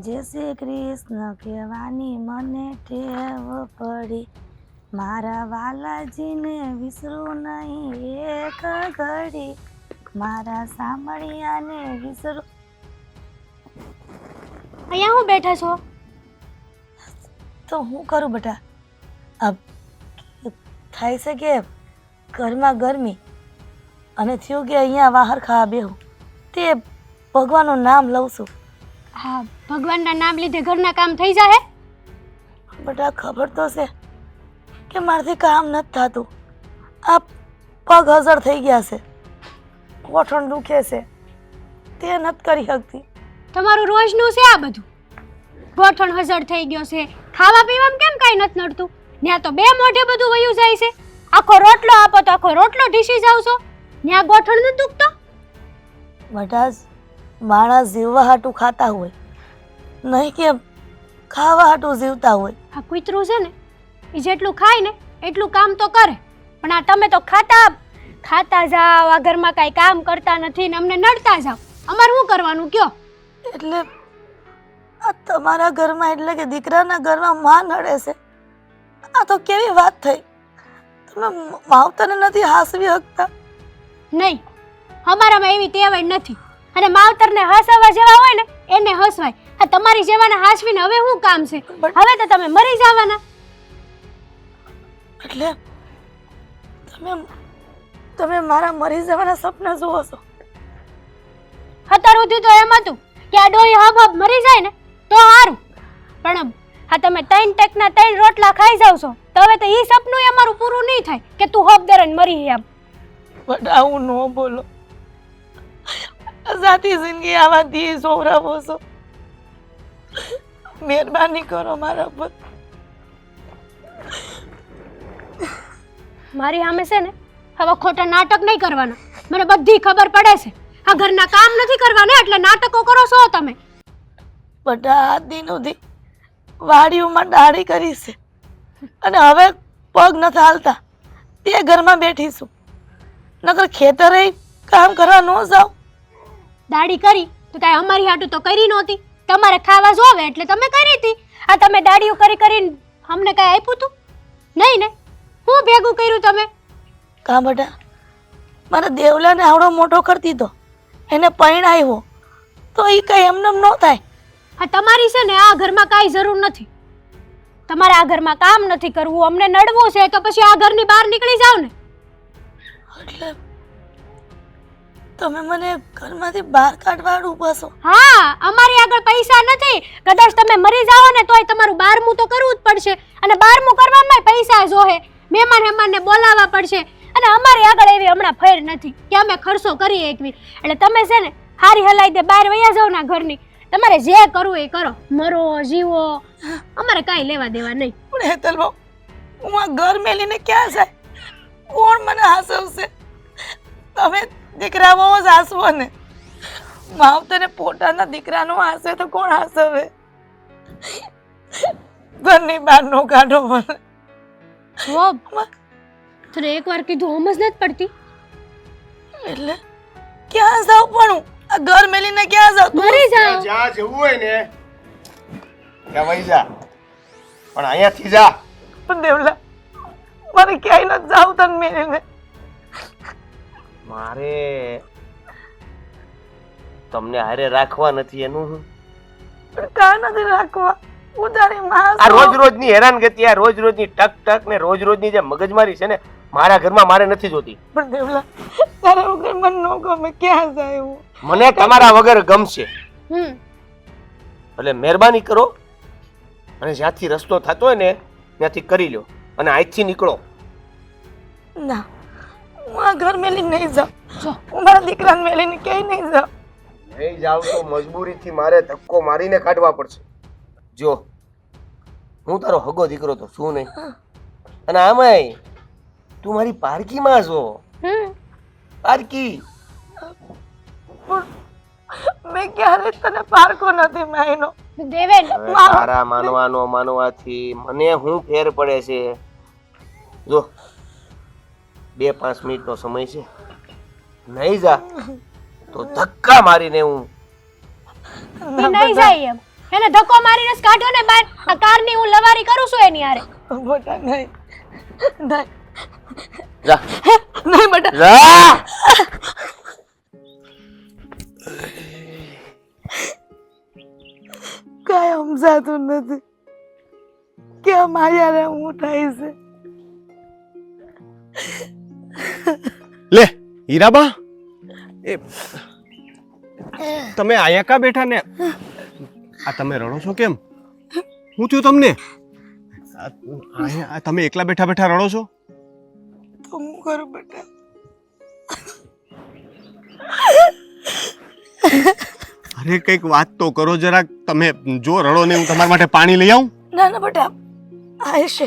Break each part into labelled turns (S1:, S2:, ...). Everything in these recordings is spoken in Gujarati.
S1: જય શ્રી કૃષ્ણ કહેવાની મને ટેવ પડી, મારા વાલાજીને વિસરું નહીં એક ઘડી, મારા સાંભળિયાને વિસરું.
S2: અહીંયા હું બેઠા છો?
S1: તો હું કરું બેટા? આ થાય છે કે ઘરમાં ગરમી અને થયું કે અહીંયા બહાર ખાવા બેહું, તે ભગવાનનું નામ લઉં છું.
S2: હા, ભગવાનના નામ લીધે ઘરના કામ થઈ જાય?
S1: બેટા ખબર તો છે કે મારાથી કામ નથી થતું. આ પગ હજર થઈ ગયા છે, ગોઠણ દુખે છે, તે નથી કરી શકતી.
S2: તમારું રોજનું છે આ બધું? ગોઠણ હજળ થઈ ગયો છે, ખાવા પીવામાં કેમ કાંઈ નથી નડતું? ત્યાં તો બે મોઢે બધું વયું જાય છે. આખો રોટલો આપો તો આખો રોટલો ઢીસી જાવ છો, ત્યાં ગોઠણ નથી દુખતો?
S1: બેટા માણસ જીવવા હાટું ખાતા હોય, નહીં કે ખાવા હાટું જીવતા હોય.
S2: આ કૂતરું છે ને, એ જેટલું ખાય ને એટલું કામ તો કરે, પણ આ તમે તો ખાતા જાઓ, આ ઘરમાં કાંઈ કામ કરતા નથી ને અમને નડતા જાઓ. અમારે શું કરવાનું કયો?
S1: એટલે આ તમારા ઘરમાં એટલે કે દીકરાના ઘરમાં માં નડે છે, આ તો કેવી વાત થઈ? તમે માવતરને નથી હાસવી શકતા?
S2: નહીં, અમારામાં એવી ટેવ જ નથી. અને માવતરને હસવા જેવા હોય ને એને હસવાય. આ તમારી જેવાને હાસવીને હવે શું કામ છે? હવે તો તમે મરી જવાના.
S1: એટલે તમે મારા મરી જવાના સપના જુઓ છો?
S2: અત્યાર સુધી તો એમ હતું કે આ ડોહી હબ મરી જાય ને તો સારું, પણ આ તમે 3 ટેકના 3 રોટલા ખાઈ જાવ છો તો હવે તો ઈ સપનું અમારું પૂરું નહીં થાય કે તું હબ દરન મરી એમ.
S1: બટ આવું ન બોલો, આઝાદી જિંદગી આવાથી સોવરાવો છો. મહેરબાની કરો મારા પર.
S2: મારી સામે છે ને હવે ખોટા નાટક નહીં કરવાના. મને બધી ખબર પડે છે આ ઘરના કામ નથી કરવાના એટલે નાટકો કરો છો તમે.
S1: બધા દિનોથી વાડીઓમાં દાઢી કરી છે અને હવે પગ નથી હાલતા, તે ઘરમાં બેઠી છું. નકર ખેતરે કામ કરવા ન જાવ.
S2: દાઢી કરી તો કાંઈ અમારી હાટું તો કરી નહોતી, તમારે ખાવા જોવે એટલે તમે કરી હતી. આ તમે દાઢીઓ કરી કરીને અમને કાંઈ આપ્યું હતું નહીં ને? હું ભેગું કર્યું તમે?
S1: કા બેટા, મારા દેવલાને આવડો મોટો કરતી તો એને પરણાવ્યો તો એ કઈ એમને ન થાય.
S2: આ તમારી છે ને આ ઘરમાં કાંઈ જરૂર નથી. તમારે આ ઘરમાં કામ નથી કરવું, અમને નડવું છે તો પછી આ ઘરની બહાર નીકળી જાવ ને.
S1: એટલે તમે મને ઘરમાંથી બહાર કાઢવાડું ઊભા છો?
S2: હા, અમારી આગળ પૈસા નથી. કદાચ તમે મરી જાઓ ને તોય તમારું 12મું તો કરવું જ પડશે, અને 12મું કરવામાં પૈસા જોહે. મહેમાનને બોલાવવા પડશે, અને અમારી આગળ એવી હમણાં ફેર નથી કે અમે ખર્ચો કરીએ એકવી. એટલે તમે છે ને હારી હલાઈ દે બહાર વયા જાવ ના ઘરની. તમારે જે કરવું એ કરો, મરો જીવો, અમારે કાંઈ લેવા દેવા નહીં.
S1: પણ હેતલ બહુ, હું આ ઘર મેલીને ક્યાં જાય? કોણ મને હાસવશે? તમે દીકરાઓ જ હાસવો ને. માવતરે પોતાના દીકરાનો હાસે તો કોણ હાસવે? ઘરની બહાર નો કાઢો મને.
S2: તને એકવાર કીધું સમજ નથી પડતી?
S1: એટલે ક્યાં જાવ પણ હું? આ ઘર મેલીને ક્યાં જાવ?
S2: મરી જાવ.
S3: જ્યાં જવું હોય ને ત્યાં વહી જા, પણ અહીંયાથી જા.
S1: પણ દેવલા, મારે ક્યાંય ન જાવ તને મેલીને.
S3: મારે તમને હારે રાખવા નથી એનું હું.
S1: પણ કાં નથી રાખવા? ઉધારી માં
S3: આ રોજ રોજની હેરાનગતિ, આ રોજ રોજની ટક ટક ને રોજ રોજની જે મગજમારી છે ને મારા ઘરમાં મારે નથી જોતી.
S1: પણ દેવલા, તારા વગર મને ન ગમે. ક્યાં જાય હું?
S3: મને તમારા વગર ગમશે. એટલે મહેરબાની કરો અને જ્યાંથી રસ્તો થતો હોય ને ત્યાંથી કરી લો અને અહીંથી નીકળો.
S1: ના, હું આ ઘર મેલી નહીં જાઉં. હું મારા દીકરાને મેલીને ક્યાંય નહીં જાઉં.
S3: નહીં જાવ તો મજબૂરીથી મારે ધક્કો મારીને કાઢવા પડશે. જો હું તારો હગો દીકરો તો શું નહીં, અને આમાંય તું મારી પારકીમાં છો. પારકી
S1: મેં ક્યારે તને પારકો નથી માયનો.
S2: દેવેન,
S3: તારા માનવાથી મને શું ફેર પડે છે? જો 2-5 મિનિટનો સમય છે, નહીં જા તો ધક્કા મારીને હું
S2: નહીં જાય એમ એને ધક્કો મારીને જ કાઢ્યો ને બહાર. આ કારની હું લવારી કરું છું એની હારે.
S1: બેટા નહીં નહીં
S3: જા
S1: નહીં બેટા
S3: જા
S1: કાંઈ સમજાતું નથી કે અમારી યારે હું થાય છે.
S4: લે હીરાબા એ તમે અહીંયા કા બેઠા ને આ તમે રડો છો કેમ? હું થયું તમને? અહીંયા તમે એકલા બેઠા બેઠા રડો છો?
S1: તો હું કરું બેટા?
S4: અરે કંઈક વાત તો કરો જરાક. તમે જો રડો ને હું તમારા માટે પાણી લઈ આવું?
S1: ના ના બેટા આયશે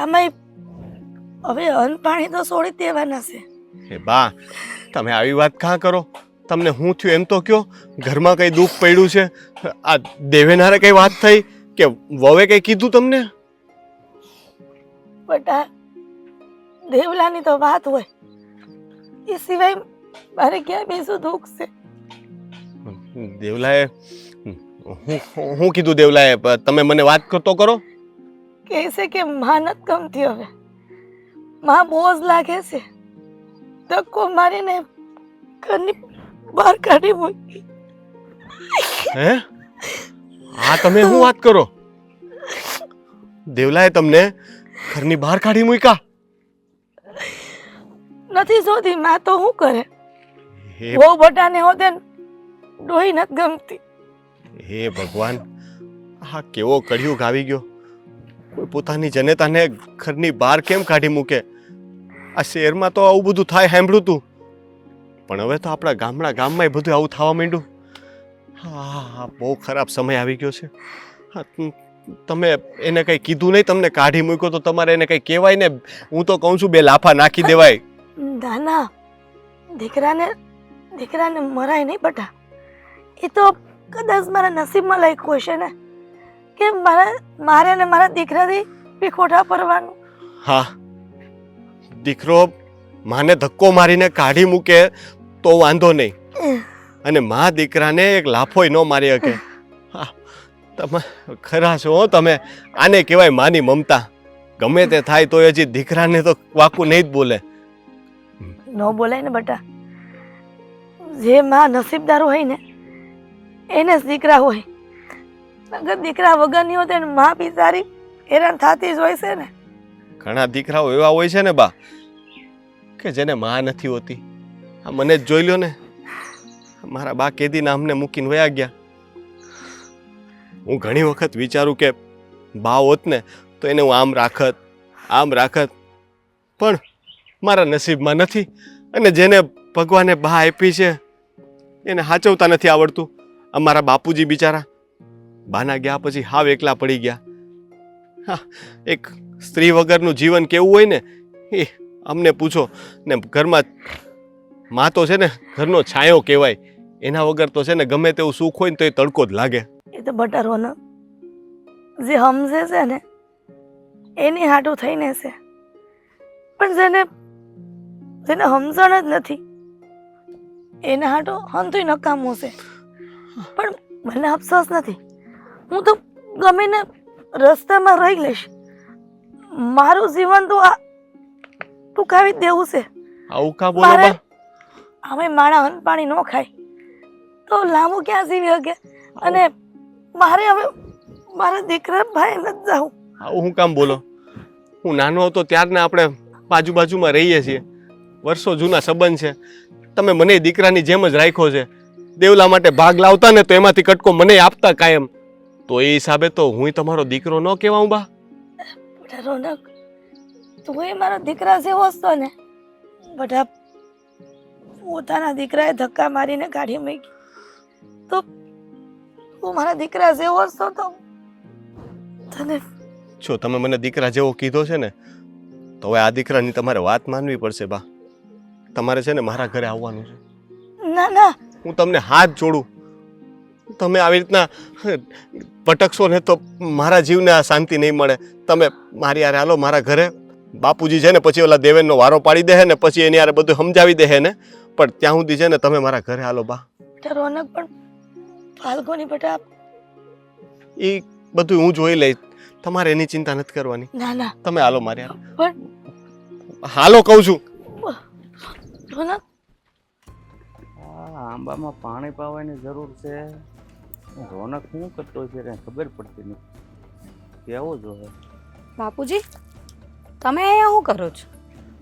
S1: આમાં હવે અન્ન પાણી તો છોડી જ દેવાના છે.
S4: એ બા તમે આવી વાત કાં કરો? તમને હું થયું એમ તો કયો. ઘરમાં કઈ દુઃખ પડ્યું છે? આ દેવેનારે કઈ વાત થઈ કે વવે કઈ કીધું તમને?
S1: બેટા દેવલાની તો વાત હોય એ સિવાય મારે ક્યાં બીજું દુઃખ છે?
S4: દેવલાએ હું કીધું? દેવલાએ તમે મને વાત કરતો કરો.
S1: કહે છે કે માં નથી ગમતી હવે, માં બોજ લાગે છે, ધક્કો મારીને ઘરની બહાર કાઢી મૂકી.
S4: હે આ તમે શું વાત કરો? દેવલાએ તમને ઘરની બહાર કાઢી મૂક્યા?
S1: નથી જોતી માં તો શું કરે?
S4: હે
S1: બહુ બટાને હોતે ડોહી નથી ગમતી.
S4: હે ભગવાન, આ કેવો કળિયુગ આવી ગયો. કોઈ પોતાની જનેતાને ઘરની બહાર કેમ કાઢી મૂકે? આ શહેરમાં તો આવું બધું થાય સાંભળ્યું તું, પણ હવે તો આપણા ગામમાં બધું આવું થવા માંડ્યું. હા બહુ ખરાબ સમય આવી ગયો છે. હા તમે એને કંઈ કીધું નહીં? તમને કાઢી મૂક્યો તો તમારે એને કંઈ કહેવાય ને. હું તો કહું છું 2 લાફા નાખી દેવાય.
S1: ના ના દીકરાને મરાય નહીં બટા. એ તો કદાચ મારા નસીબમાં લખ્યું હશે ને કે મારે ને મારા દીકરાથી પીખોટા પરવાનું.
S4: હા દીકરો માને ધક્કો મારીને કાઢી મૂકે તો વાંધો નહીં, અને મા દીકરાને એક લાફોય ન મારી શકે. હા તમે ખરા છો હો. તમે આને કહેવાય માની મમતા. ગમે તે થાય તો હજી દીકરાને તો વાકું નહીં જ બોલે.
S1: ન બોલાય ને બટા. જે માં નસીબદાર હોય ને એને જ દીકરા હોય. અગર દીકરા વગરની હોત ને માં બિચારી હેરાન થતી જ હોય છે ને.
S4: ઘણા દીકરાઓ એવા હોય છે ને બા કે જેને માં નથી હોતી. આ મને જ જોઈ લ્યો ને. મારા બા કેદીના અમને મૂકીને વયા ગયા. હું ઘણી વખત વિચારું કે બા હોત ને તો એને હું આમ રાખત, પણ મારા નસીબમાં નથી. અને જેને ભગવાને બા આપી છે એને સાચવતા નથી આવડતું. અમારા બાપુજી બિચારા બાના ગયા પછી હાવ એકલા પડી ગયા. હા એક સ્ત્રી વગરનું જીવન કેવું હોય ને એ અમને પૂછો ને. ઘરમાં માં તો છે ને ઘરનો છાંયો કહેવાય. એના વગર તો છે ને ગમે તેવું સુખ હોય ને તો એ તડકો જ લાગે.
S1: એ તો બટારોનો જે સમજે છે ને એની હાટું થઈને છે, પણ જેને સમજણ જ નથી એના હાટું હંતુય નકામું છે. પણ મને અફસોસ નથી. હું તો ગમે ને રસ્તામાં રહી લઈશ. મારું જીવન તો આ ટૂંકાવી જ દેવું છે.
S4: આવું કા બોલો બા?
S1: અમે માણા અન્ન પાણી ન ખાય તો લાંબુ ક્યાં જીવી શકે? અને મારે હવે મારા દીકરા ભાઈ નથી જાવું.
S4: આવું હું કામ બોલો? હું નાનો હતો ત્યારના આપણે બાજુમાં રહીએ છીએ. વર્ષો જૂના સંબંધ છે. તમે મને દીકરાની જેમ જ રાખ્યો છે. દેવલા માટે ભાગ લાવતા ને તો એમાંથી કટકો મને આપતા કાયમ. તો એ હિસાબે તો હું તમારો દીકરો ન કહેવાઉં બા?
S1: બેટા રોનક, તું એ મારો દીકરા જેવો જ તો ને. બેટા પોતાના દીકરાએ ધક્કા મારીને કાઢી મૂકી તો તું મારા દીકરા જેવો જ તો તને.
S4: જો તમે મને દીકરા જેવો કીધો છે ને તો હવે આ દીકરાની તમારે વાત માનવી પડશે બા. તમારે છે ને મારા ઘરે આવવાનું છે.
S1: ના ના
S4: હું તમને હાથ જોડું. તમે આવી રીતના ભટકશો ને તો મારા જીવને આ શાંતિ નહીં મળે. તમે મારી યારે હાલો મારા ઘરે. બાપુજી છે ને પછી ઓલા દેવેનનો વારો પાડી દે ને પછી એની યારે બધું સમજાવી દે ને, પણ ત્યાં સુધી છે ને તમે મારા ઘરે હાલો બા.
S1: બેટા રોનક, પણ ફાલ્ગુની બેટા
S4: એ બધું હું જોઈ લઈશ. તમારે એની ચિંતા નથી કરવાની.
S1: ના ના
S4: તમે હાલો મારે હારે.
S1: પણ
S4: હાલો કહું છું.
S1: રોનક
S5: આ આંબામાં પાણી પાવાની જરૂર છે. રોનક શું કરતો છે કઈ ખબર પડતી નથી. કેવું જોઈએ?
S6: બાપુજી તમે અહીંયા શું કરો છો?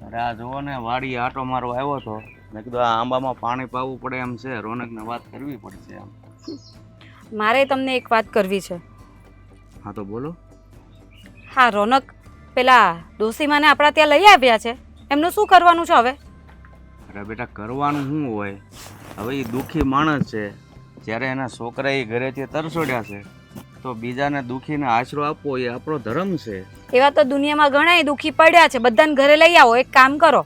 S5: અરે આ જુઓ ને, વાડી આટો મારો આવ્યો હતો. મેં કીધું આ આંબામાં પાણી પાવું પડે એમ છે, રોનકને વાત કરવી પડશે એમ.
S6: મારે તમને એક વાત કરવી છે.
S5: હા તો બોલો.
S6: હા રોનક, પેલા ડોસીમાને આપણા ત્યાં લઈ આવ્યા છે, એમનું શું કરવાનું છે હવે?
S5: અરે બેટા, કરવાનું શું હોય? હવે એ દુઃખી માણસ છે. જ્યારે એના છોકરા એ ઘરેથી તરસોડ્યા છે તો બીજાને દુઃખીને આશરો આપવો એ આપણો ધર્મ છે.
S6: એવા તો દુનિયામાં ઘણા દુઃખી પડ્યા છે, બધાને ઘરે લઈ આવો. એક કામ કરો.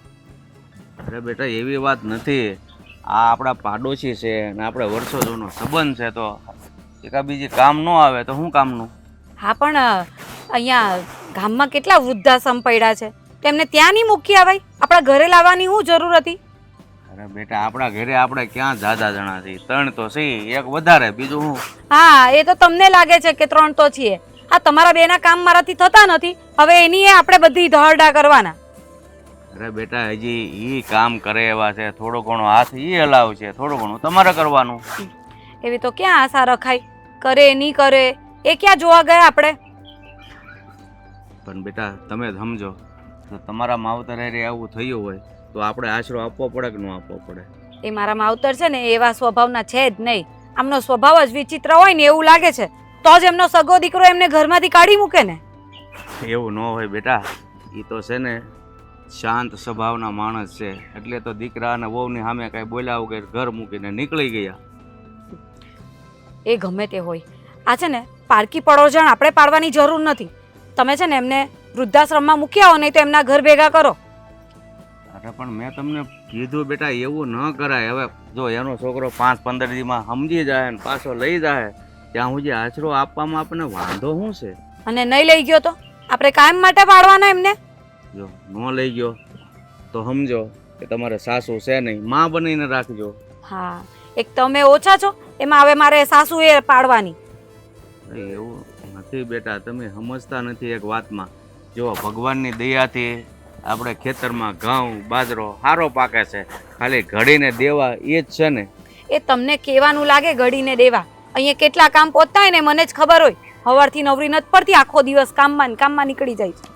S5: અરે બેટા, એવી વાત નથી. આ આપણા પાડોશી છે અને આપણે વર્ષો જૂનો સંબંધ છે, તો એકા બીજી કામ ન આવે તો શું કામનું?
S6: હા પણ અહીંયા ગામમાં કેટલા વૃદ્ધાશ્રમ પડ્યા છે, તેમને ત્યાં નહીં મૂકી આવાય? આપણા ઘરે લાવવાની શું જરૂર હતી?
S5: અરે બેટા, આપણા ઘરે આપણે ક્યાં જાજા જણા છીએ? 3 તો છીએ, એક વધારે, બીજું શું?
S6: હા એ તો તમને લાગે છે કે 3 તો છીએ. આ તમારા બેના કામ મારાથી થતા નથી, હવે એની આપણે બધી ધોરડા કરવાના.
S5: અરે બેટા, હજી ઈ કામ કરે એવા છે. થોડો ઘણો હાથ ઈ હલાવશે, થોડું ઘણું તમારે કરવાનું.
S6: એવી તો ક્યાં આશા રખાય? કરે નહીં કરે એ ક્યાં જોવા ગયા આપણે?
S5: પણ બેટા, તમે સમજો, તો તમારા માવતર હારે આવું થયું હોય તો આપણે આશરો આપવો પડે કે ન આપવો પડે?
S6: એ મારા માવતર છે ને એવા સ્વભાવના છે જ નહીં. આમનો સ્વભાવ જ વિચિત્ર હોય ને એવું લાગે છે, તો જ એમનો સગો દીકરો એમને ઘરમાંથી કાઢી મૂકે ને.
S5: એવું ન હોય બેટા. એ તો છે ને શાંત સ્વભાવના માણસ છે, એટલે તો દીકરા અને વહુની સામે કાંઈ બોલ્યા વગર ઘર મૂકીને નીકળી ગયા.
S6: એ ગમે તે હોય, આ છે ને પારકી પડોજણ આપણે પાડવાની જરૂર નથી. તમે છે ને એમને વૃદ્ધાશ્રમમાં મૂકી આવો, નહીં તો એમના ઘર ભેગા કરો.
S5: અરે પણ મેં તમને કીધું બેટા, એવું ન કરાય. હવે જો એનો છોકરો 5-15 દીમાં સમજી જાય ને પાછો લઈ જાય, ત્યાં સુધી આશરો આપવામાં આપણને વાંધો શું છે?
S6: અને નહીં લઈ ગયો તો આપણે કાયમ માટે પાડવાના એમને?
S5: જો ન લઈ ગયો તો સમજો કે તમારે સાસુ છે નહીં, માં બનીને રાખજો.
S6: હા, એક તમે ઓછા છો, એમાં હવે મારે સાસુ એ પાડવાની.
S5: એવું નથી બેટા, તમે સમજતા નથી એક વાતમાં. જો ભગવાનની દયાથી આપણે ખેતરમાં ઘઉં બાજરો સારો પાકે છે, ખાલી ઘડીને દેવા એ જ છે ને.
S6: એ તમને કહેવાનું લાગે ઘડીને દેવા. અહીંયા કેટલા કામ પોતા હોય ને મને જ ખબર હોય. સવારથી નવરી નથી પડતી, આખો દિવસ કામમાં ને કામમાં નીકળી જાય છે.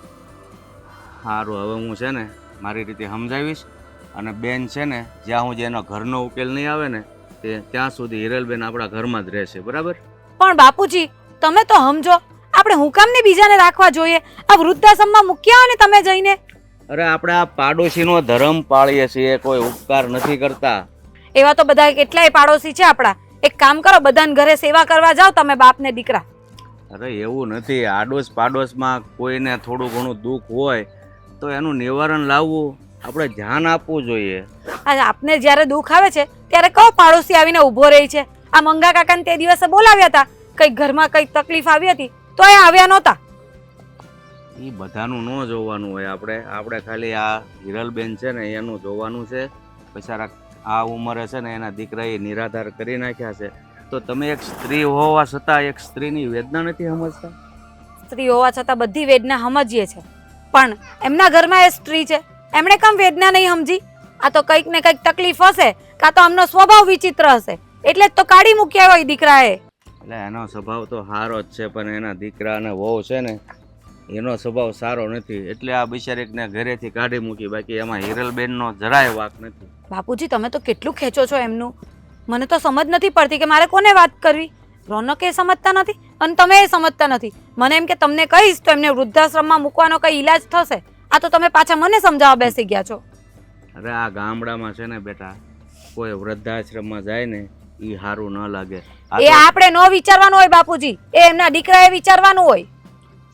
S5: સારું, હવે હું છે ને મારી રીતે સમજાવીશ. અને બેન છે ને, જ્યાં સુધી એનો ઘરનો ઉકેલ નહીં આવે ને ત્યાં સુધી હિરલબેન આપણા ઘરમાં જ રહેશે, બરાબર?
S6: પણ બાપુજી તમે તો સમજો, આપણે હું કામને બીજાને રાખવા જોઈએ? આ વૃદ્ધાશ્રમમાં મૂક્યા હોય ને તમે જઈને.
S5: અરે આપણે આ પાડોશીનો ધર્મ પાળીએ છીએ, કોઈ ઉપકાર નથી કરતા.
S6: એવા તો બધા કેટલાય પાડોશી છે આપણા. એક કામ કરો, બધાને ઘરે સેવા કરવા જાઓ તમે, બાપ ને દીકરા.
S5: અરે એવું નથી. આડોશ પાડોશમાં કોઈને થોડું ઘણું દુઃખ હોય તો એનું નિવારણ લાવવું, આપણે ધ્યાન આપવું જોઈએ.
S6: આપને જ્યારે દુઃખ આવે છે ત્યારે કયો પાડોશી આવીને ઊભો રહી છે? આ મંગા કાકાને તે દિવસે બોલાવ્યા હતા, કંઈક ઘરમાં કંઈક તકલીફ આવી હતી તો એ આવ્યા નહોતા.
S5: એ બધાનું ન જોવાનું હોય. આપણે ખાલી આ હિરલબેન છે ને એનું જોવાનું છે. બિચારા આ ઉંમરે છે ને એના દીકરાએ નિરાધાર કરી નાખ્યા છે, તો તમે એક સ્ત્રી હોવા છતાં એક સ્ત્રીની વેદના નથી સમજતા?
S6: સ્ત્રી હોવા છતાં બધી વેદના સમજીએ છે, પણ એમના ઘરમાં એ સ્ત્રી છે, એમણે કેમ વેદના નહીં સમજી? આ તો કંઈક ને કંઈક તકલીફ હશે, કાં તો આમનો સ્વભાવ વિચિત્ર હશે, એટલે જ તો કાઢી મૂક્યા હોય દીકરાએ.
S5: એટલે એનો સ્વભાવ તો સારો જ છે, પણ એના દીકરા અને વહુ છે ને એનો સ્વભાવ સારો નથી, એટલે આ બિચારીને ઘરેથી કાઢી મૂકી. બાકી એમાં હિરલબેનનો જરાય વાંક નથી.
S6: બાપુજી તમે તો કેટલું ખેંચો છો એમનું, મને તો સમજ નથી પડતી કે મારે કોને વાત કરવી. રોનક એ સમજતા નથી અને તમે એ સમજતા નથી. મને એમ કે તમને કહીશ તો એમને વૃદ્ધાશ્રમમાં મૂકવાનો કઈ ઈલાજ થશે. આ તો તમે પાછા મને સમજાવવા બેસી ગયા છો.
S5: અરે આ ગામડામાં છે ને બેટા, કોઈ વૃદ્ધાશ્રમમાં જાય ને એ સારું ન લાગે.
S6: એ આપણે ન વિચારવાનું હોય બાપુજી, એ એમના દીકરાએ વિચારવાનું હોય.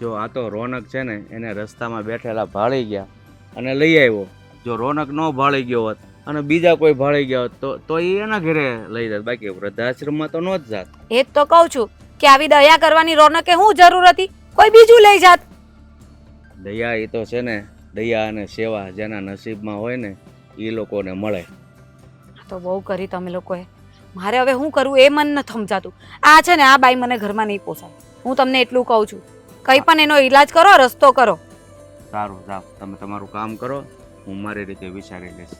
S5: જો આ તો રોનક છે ને એને રસ્તામાં બેઠેલા ભાળી ગયા અને લઈ આવ્યો. જો રોનક ન ભાળી ગયો હોત અને બીજા કોઈ ભાળી ગયા હોત તો એ એના ઘરે લઈ જાત, બાકી વૃદ્ધાશ્રમમાં તો ન જ જાત.
S6: એ જ તો કહું છું કે આવી દયા કરવાની રોનકે શું જરૂર હતી? કોઈ બીજું લઈ જાત.
S5: દયા એ તો છે ને, દયા અને સેવા જેના નસીબમાં હોય ને એ લોકોને મળે.
S6: તો બહુ કરી તમે લોકોએ. મારે હવે શું કરવું એ મન નથી સમજાતું. આ છે ને આ બાઈ મને ઘરમાં નહીં પોસાય. હું તમને એટલું કહું છું. કંઈ પણ એનો ઈલાજ કરો, રસ્તો કરો.
S5: સારું જાઓ, તમે તમારું કામ કરો, હું મારી રીતે વિચારી લઈશ.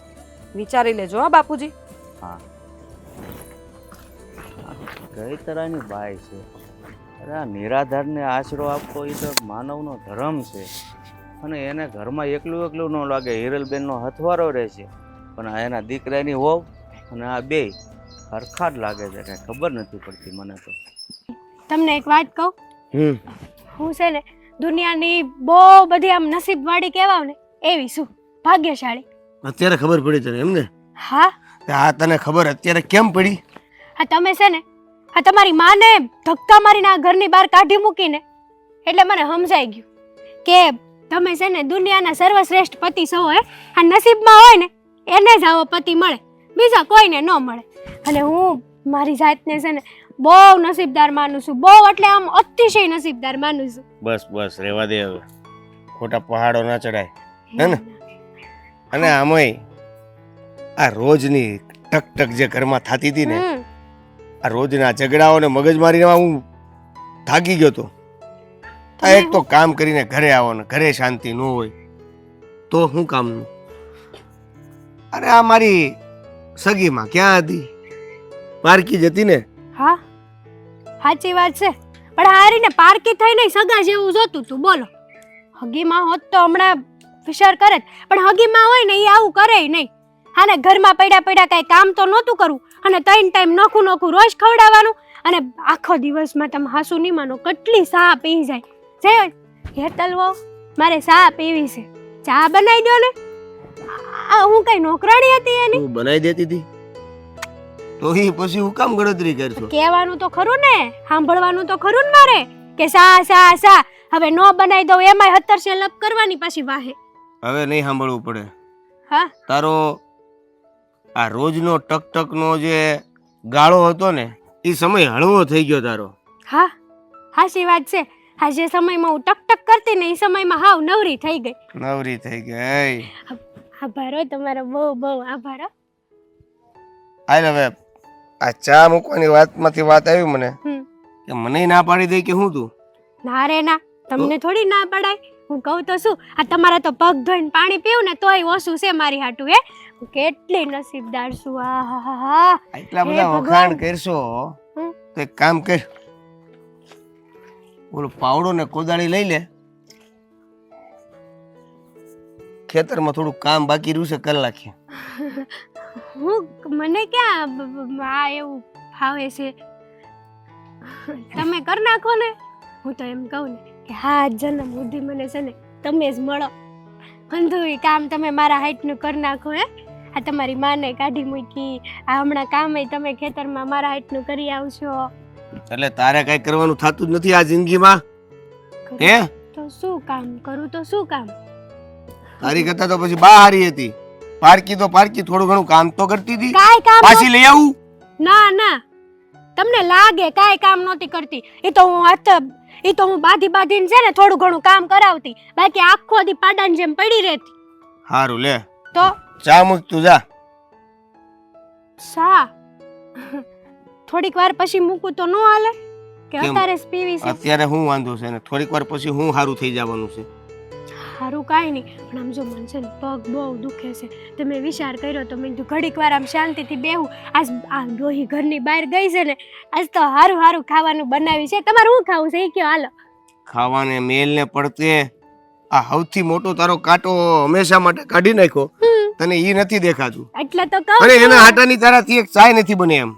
S6: વિચારી લેજો હા બાપુજી.
S5: હા, કઈ તરહની બાઈ છે. અરે આ નિરાધારને આશરો આપવો એ તો માનવનો ધર્મ છે. અને એને ઘરમાં એકલું એકલું ન લાગે. હિરલબેનનો હથવારો રહે છે, પણ આ એના દીકરાની હોવ અને આ બે હરખા જ લાગે છે. કાંઈ ખબર નથી પડતી મને તો.
S2: તમને એક વાત કહું, હું છે ને દુનિયાની બહુ બધી આમ નસીબવાળી કહેવાવ ને એવી છું, ભાગ્યશાળી.
S3: અત્યારે ખબર પડી તને એમ ને?
S2: હા
S3: આ તને ખબર અત્યારે કેમ પડી?
S2: હા તમે છે ને આ તમારી માને ધક્કા મારીને આ ઘરની બહાર કાઢી મૂકીને એટલે મને સમજાઈ ગયું કે તમે છે ને દુનિયાના સર્વશ્રેષ્ઠ પતિ છો. હે આ નસીબમાં હોય ને એને જ આવો પતિ મળે, બીજા કોઈને ન મળે. અને હું મારી જાતને છે ને બહુ નસીબદાર માનું છું, બહુ એટલે આમ અતિશય નસીબદાર માનું છું.
S3: બસ બસ રહેવા દે હવે, ખોટા પહાડો ના ચડાય હે ને. અને આમાંય આ રોજની ટક ટક જે ઘરમાં થતી હતી ને,
S2: હમ.
S3: આ રોજના ઝઘડાઓ ને મગજમારીમાં હું થાકી ગયો તો. આ એક તો કામ કરીને ઘરે આવો ને ઘરે શાંતિ ન હોય તો શું કામનું? અરે આ મારી સગીમાં ક્યાં હતી? પારકી જ હતી ને.
S2: હા સાચી વાત છે, પણ હારીને પારકી થઈને સગા જેવું જોતું તું. બોલો, હગીમાં હોત તો હમણાં વિચાર કરે જ, પણ હગીમાં હોય ને એ આવું કરે નહીં. હાને ઘરમાં પડ્યા પડ્યા કાંઈ કામ તો નહોતું કરવું, અને 3 ટાઈમ નોખું નોખું રોજ ખવડાવવાનું, અને આખો દિવસમાં તમે હાસુ નહીં માનો કેટલી ચા પી જાય. જે હેતલવો મારે ચા પીવી છે, ચા બનાવી દો ને. આ હું કઈ નોકરાણી હતી એની?
S3: તું બનાવી દેતી હતી તો એ પછી હું કામ ગણતરી કરશો?
S2: કહેવાનું તો ખરું ને, સાંભળવાનું તો ખરું ને મારે કે સા સા સા. હવે નો બનાવી દઉં એમાંય 17 લપ કરવાની પાછી વાહે.
S3: હવે નહીં સાંભળવું પડે.
S2: હા
S3: તારો આ રોજનો ટક ટક નો જે ગાળો હતો ને એ સમય હળવો થઈ ગયો તારો.
S2: હા હાચી વાત છે. આ જે સમયમાં હું ટક ટક કરતી ને એ સમયમાં હાવ નવરી થઈ ગઈ.
S3: નવરી થઈ ગઈ.
S2: આભાર હો તમારો, બહુ બહુ આભાર હો.
S3: હાલ હવે આ ચા મૂકવાની વાતમાંથી વાત આવી મને
S2: હમ.
S3: કે મને ના પાડી દે કે હું તું?
S2: ના રે ના, તમને થોડી ના પડાય. હું કહું તો શું, આ તમારા તો પગ ધોઈને પાણી પીવું ને તોય ઓછું છે મારી હાટું. હે હું કેટલી નસીબદાર છું. આ હા હા હા.
S3: એટલા
S2: હે
S3: બધા
S2: ભગવાન.
S3: વખાણ કરશો
S2: હમ.
S3: તો એક કામ કર, ઓલો પાવડો ને કોદાળી લઈ લે, ખેતરમાં થોડું કામ બાકી રહ્યું છે કરી નાખીએ.
S2: હું મને ક્યાં આ એવું ફાવે છે, તમે કરી નાખો ને. હું તો એમ કહું ને કે હા જન્મ સુધી મને છે ને તમે જ મળો. અંધું કામ તમે મારા હાઈટનું કરી નાખો. હે આ તમારી માને કાઢી મૂકી, આ હમણાં કામે તમે ખેતરમાં મારા હાઈટનું કરી આવશો.
S3: એટલે તારે કઈ કરવાનું થતું જ નથી આ જિંદગીમાં હે?
S2: તો શું કામ કરું, તો શું કામ?
S3: તારી કરતા તો પછી બા હારી હતી. પારકી તો પારકી, થોડું ઘણું કામ તો કરતી હતી.
S2: કાંઈ કામ
S3: પાછી લઈ આવું?
S2: ના ના, તમને લાગે કાંઈ કામ નહોતી કરતી. એ તો હું બાંધી બાંધીને છે ને થોડું ઘણું કામ કરાવતી, બાકી આખો દી પાડાની જેમ પડી રહેતી.
S3: હારું લે,
S2: તો
S3: ચા મૂક તું જા.
S2: સા થોડીક વાર પછી મૂકું તો ન હાલે કે
S3: કેમ?
S2: અત્યારે જ પીવી છે?
S3: અત્યારે હું વાંધો છે ને થોડીક વાર પછી હું હારું થઈ જવાનું છે.
S2: સારું કાંઈ નહીં, પણ આમ જો મન છે ને પગ બહુ દુખે છે. તો મેં વિચાર કર્યો તો મેં કીધું ઘડીક વાર આમ શાંતિથી બેહું. આજ આ ડોહી ઘરની બહાર ગઈ છે ને, આજ તો સારું સારું ખાવાનું બનાવી છે. તમારે શું ખાવું છે એ કયો હાલો.
S3: ખાવાને મેલ ને પડતે આ સૌથી મોટો તારો કાંટો હંમેશા માટે કાઢી નાખ્યો, તને ઈ નથી દેખાતું.
S2: એટલે તો કહું
S3: અરે
S2: છું.
S3: એના હાટાની તારાથી એક ચાય નથી બને એમ.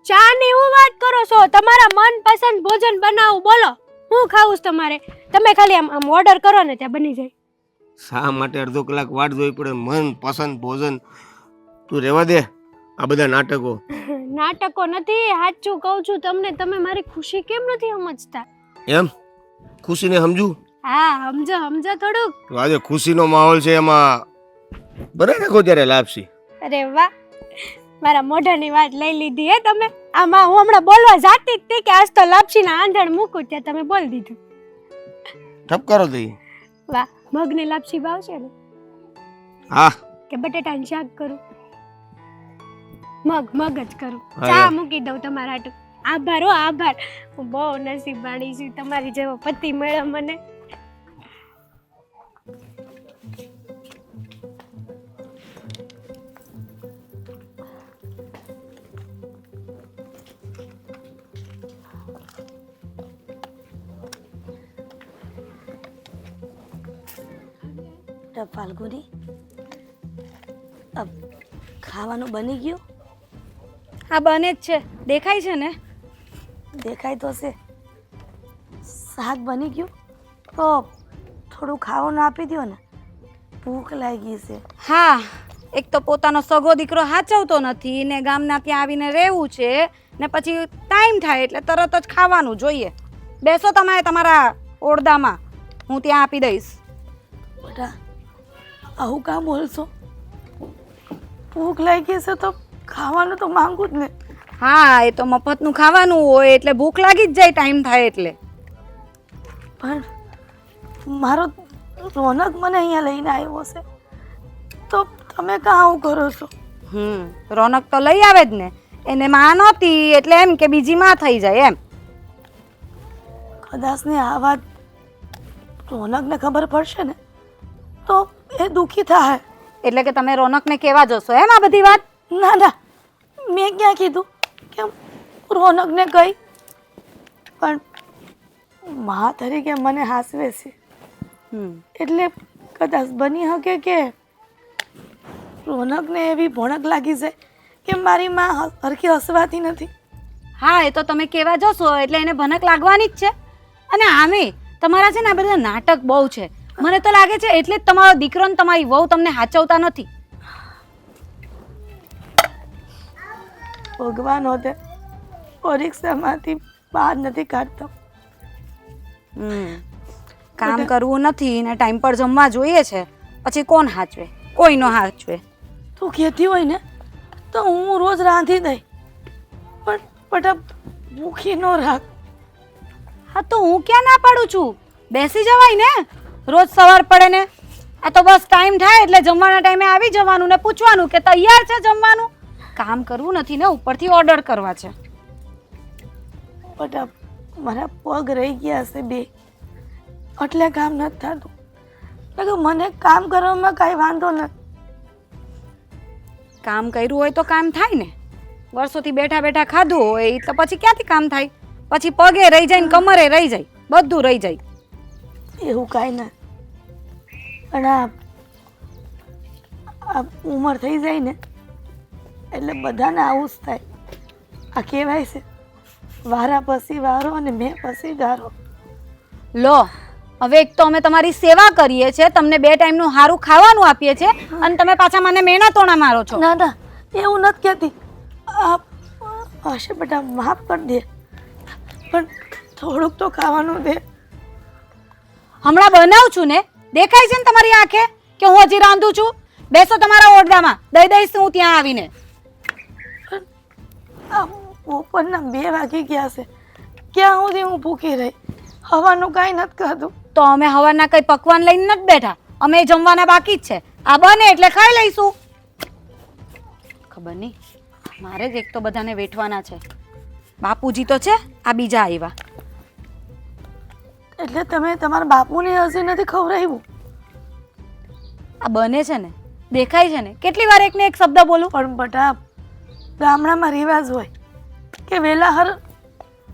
S2: ચા ની હું વાત કરો છો? તમારા મનપસંદ ભોજન બનાવું, બોલો હું ખાવું છે તમારે? તમે ખાલી આમ ઓર્ડર કરો ને ત્યાં બની જાય.
S3: શા માટે અડધો કલાક વાટ જોઈ પડે? મન પસંદ ભોજન તું રહેવા દે આ બધા નાટકો.
S2: નાટકો નથી, સાચું કહું છું તમને. તમે મારી ખુશી કેમ નથી સમજતા?
S3: એમ ખુશીને સમજુ?
S2: હા સમજો સમજો થોડુંક.
S3: તો આજે ખુશીનો માહોલ છે, એમાં બનાવી નાખો ત્યારે લાપસી.
S2: અરે વાહ, મારા મોઢાની વાત લઈ લીધી હે તમે. આમાં હું હમણાં બોલવા જાતી જ હતી કે આજ તો લાપસીના આંધણ મૂકું, ત્યાં તમે બોલી દીધું.
S3: ઠપ કરો તો ઈ.
S2: વાહ, મગની લાપસી ભાવશે ને?
S3: હા
S2: કે બટેટાનું શાક કરું? મગ જ કરું.
S3: હા,
S2: ચા
S3: યાર.
S2: મૂકી દઉં તમારા હાટુ. આભાર હો આભાર. હું બહુ નસીબવાળી છું, તમારી જેવો પતિ મળ્યો મને.
S1: ફાલ્ગુની, ખાવાનું બની ગયું?
S6: હા બને જ છે, દેખાય છે ને.
S1: દેખાય તો છે. શાક બની ગયું તો થોડું ખાવાનું આપી દો ને, ભૂખ લાગી છે.
S6: હા, એક તો પોતાનો સગો દીકરો હાચવતો નથી ને ગામના ત્યાં આવીને રહેવું છે ને પછી ટાઈમ થાય એટલે તરત જ ખાવાનું જોઈએ. બેસો તમે તમારા ઓરડામાં, હું ત્યાં આપી દઈશ.
S1: બેટા આવું કામ બોલશો? ભૂખ લાગી છે તો ખાવાનું તો માંગુ જ ને.
S6: હા, એ તો મફતનું ખાવાનું હોય એટલે ભૂખ લાગી જ જાય ટાઈમ થાય એટલે.
S1: પણ મારો રોનક મને અહીંયા લઈને આવ્યો છે તો તમે કાં આવું કરો છો?
S6: રોનક તો લઈ આવે જ ને, એને માં નહોતી એટલે એમ કે બીજી માં થઈ જાય એમ.
S1: કદાચ ને આ વાત રોનકને ખબર પડશે ને તો એ દુઃખી થાય.
S6: એટલે કે તમે રોનકને કહેવા જશો એમ આ બધી વાત?
S1: ના ના, મેં ક્યાં કીધું કે રોનકને કહી, પણ મા તરીકે મને હાસવે છે એટલે કદાચ બની શકે કે રોનકને એવી ભણક લાગી જાય કે મારી માં હરખી હસવાતી નથી.
S6: હા, એ તો તમે કહેવા જશો એટલે એને ભનક લાગવાની જ છે. અને આમે તમારા છે ને આ બધા નાટક બહુ છે. મને તો લાગે છે એટલે જ તમારો દીકરો ને તમારી વહુ તમને હાચવતા નથી.
S1: ભગવાન હોતે પરીક્ષામાંથી બહાર નથી કાઢતો.
S6: કામ કરવું નથી ને ટાઈમ પર જમવા જોઈએ છે, પછી કોણ હાચવે? કોઈ નો હાચવે.
S1: તું કહેતી હોય ને તો હું રોજ રાંધી દઈ, પણ બટા ભૂખી ન રાખ.
S6: હા તો હું ક્યાં ના પાડું છું, બેસી જવાય ને. રોજ સવાર પડે ને આ તો બસ ટાઈમ થાય એટલે જમવાના ટાઈમે આવી જવાનું ને પૂછવાનું કે તૈયાર છે જમવાનું. કામ કરવું નથી ને ઉપરથી ઓર્ડર કરવા છે.
S1: બટા મારા પગ રહી ગયા છે બે, એટલે કામ નથી થતું. એટલે મને કામ કરવામાં કાંઈ વાંધો નથી.
S6: કામ કર્યું હોય તો કામ થાય ને. વર્ષોથી બેઠા બેઠા ખાધું હોય તો પછી ક્યાંથી કામ થાય? પછી પગે રહી જાય ને કમરે રહી જાય, બધું રહી જાય.
S1: એવું કાંઈ ના, પણ આ ઉંમર થઈ જાય ને એટલે બધાને આવું જ થાય. આ કહેવાય છે વારા પછી વારો અને મેં પછી ગારો.
S6: લો હવે એક તો અમે તમારી સેવા કરીએ છીએ, તમને 2 ટાઈમનું સારું ખાવાનું આપીએ છીએ અને તમે પાછા મને મેણાતોણા મારો છો.
S1: ના ના, એવું નથી કહેતી. હશે બેટા, માફ કરી દે, પણ થોડુંક તો ખાવાનું દે.
S6: હમણાં બનાવું છું ને, દેખાય છે ને તમારી આંખે કે હું હજી રાંધું છું? બેસો તમારા ઓરડામાં, દઈ દઈશ હું ત્યાં આવીને.
S1: બપોરના 2 વાગી ગયા છે, ક્યાં સુધી હું ભૂખી રહી? હવાનું કાંઈ નથી ખાધું.
S6: તો અમે હવારના કઈ પકવાન લઈને નથી બેઠા, અમે જમવાના બાકી જ છે. આ બને એટલે ખાઈ લઈશું. ખબર નહીં, મારે જ એક તો બધાને વેઠવાના છે. બાપુજી તો છે, આ બીજા આવ્યા.
S1: એટલે તમે તમારા બાપુને હજી નથી ખવડાવ્યું?
S6: આ બને છે ને, દેખાય છે ને, કેટલી વાર એકને એક શબ્દ બોલું.
S1: પણ બટા ગામડામાં રિવાજ હોય કે વહેલા હર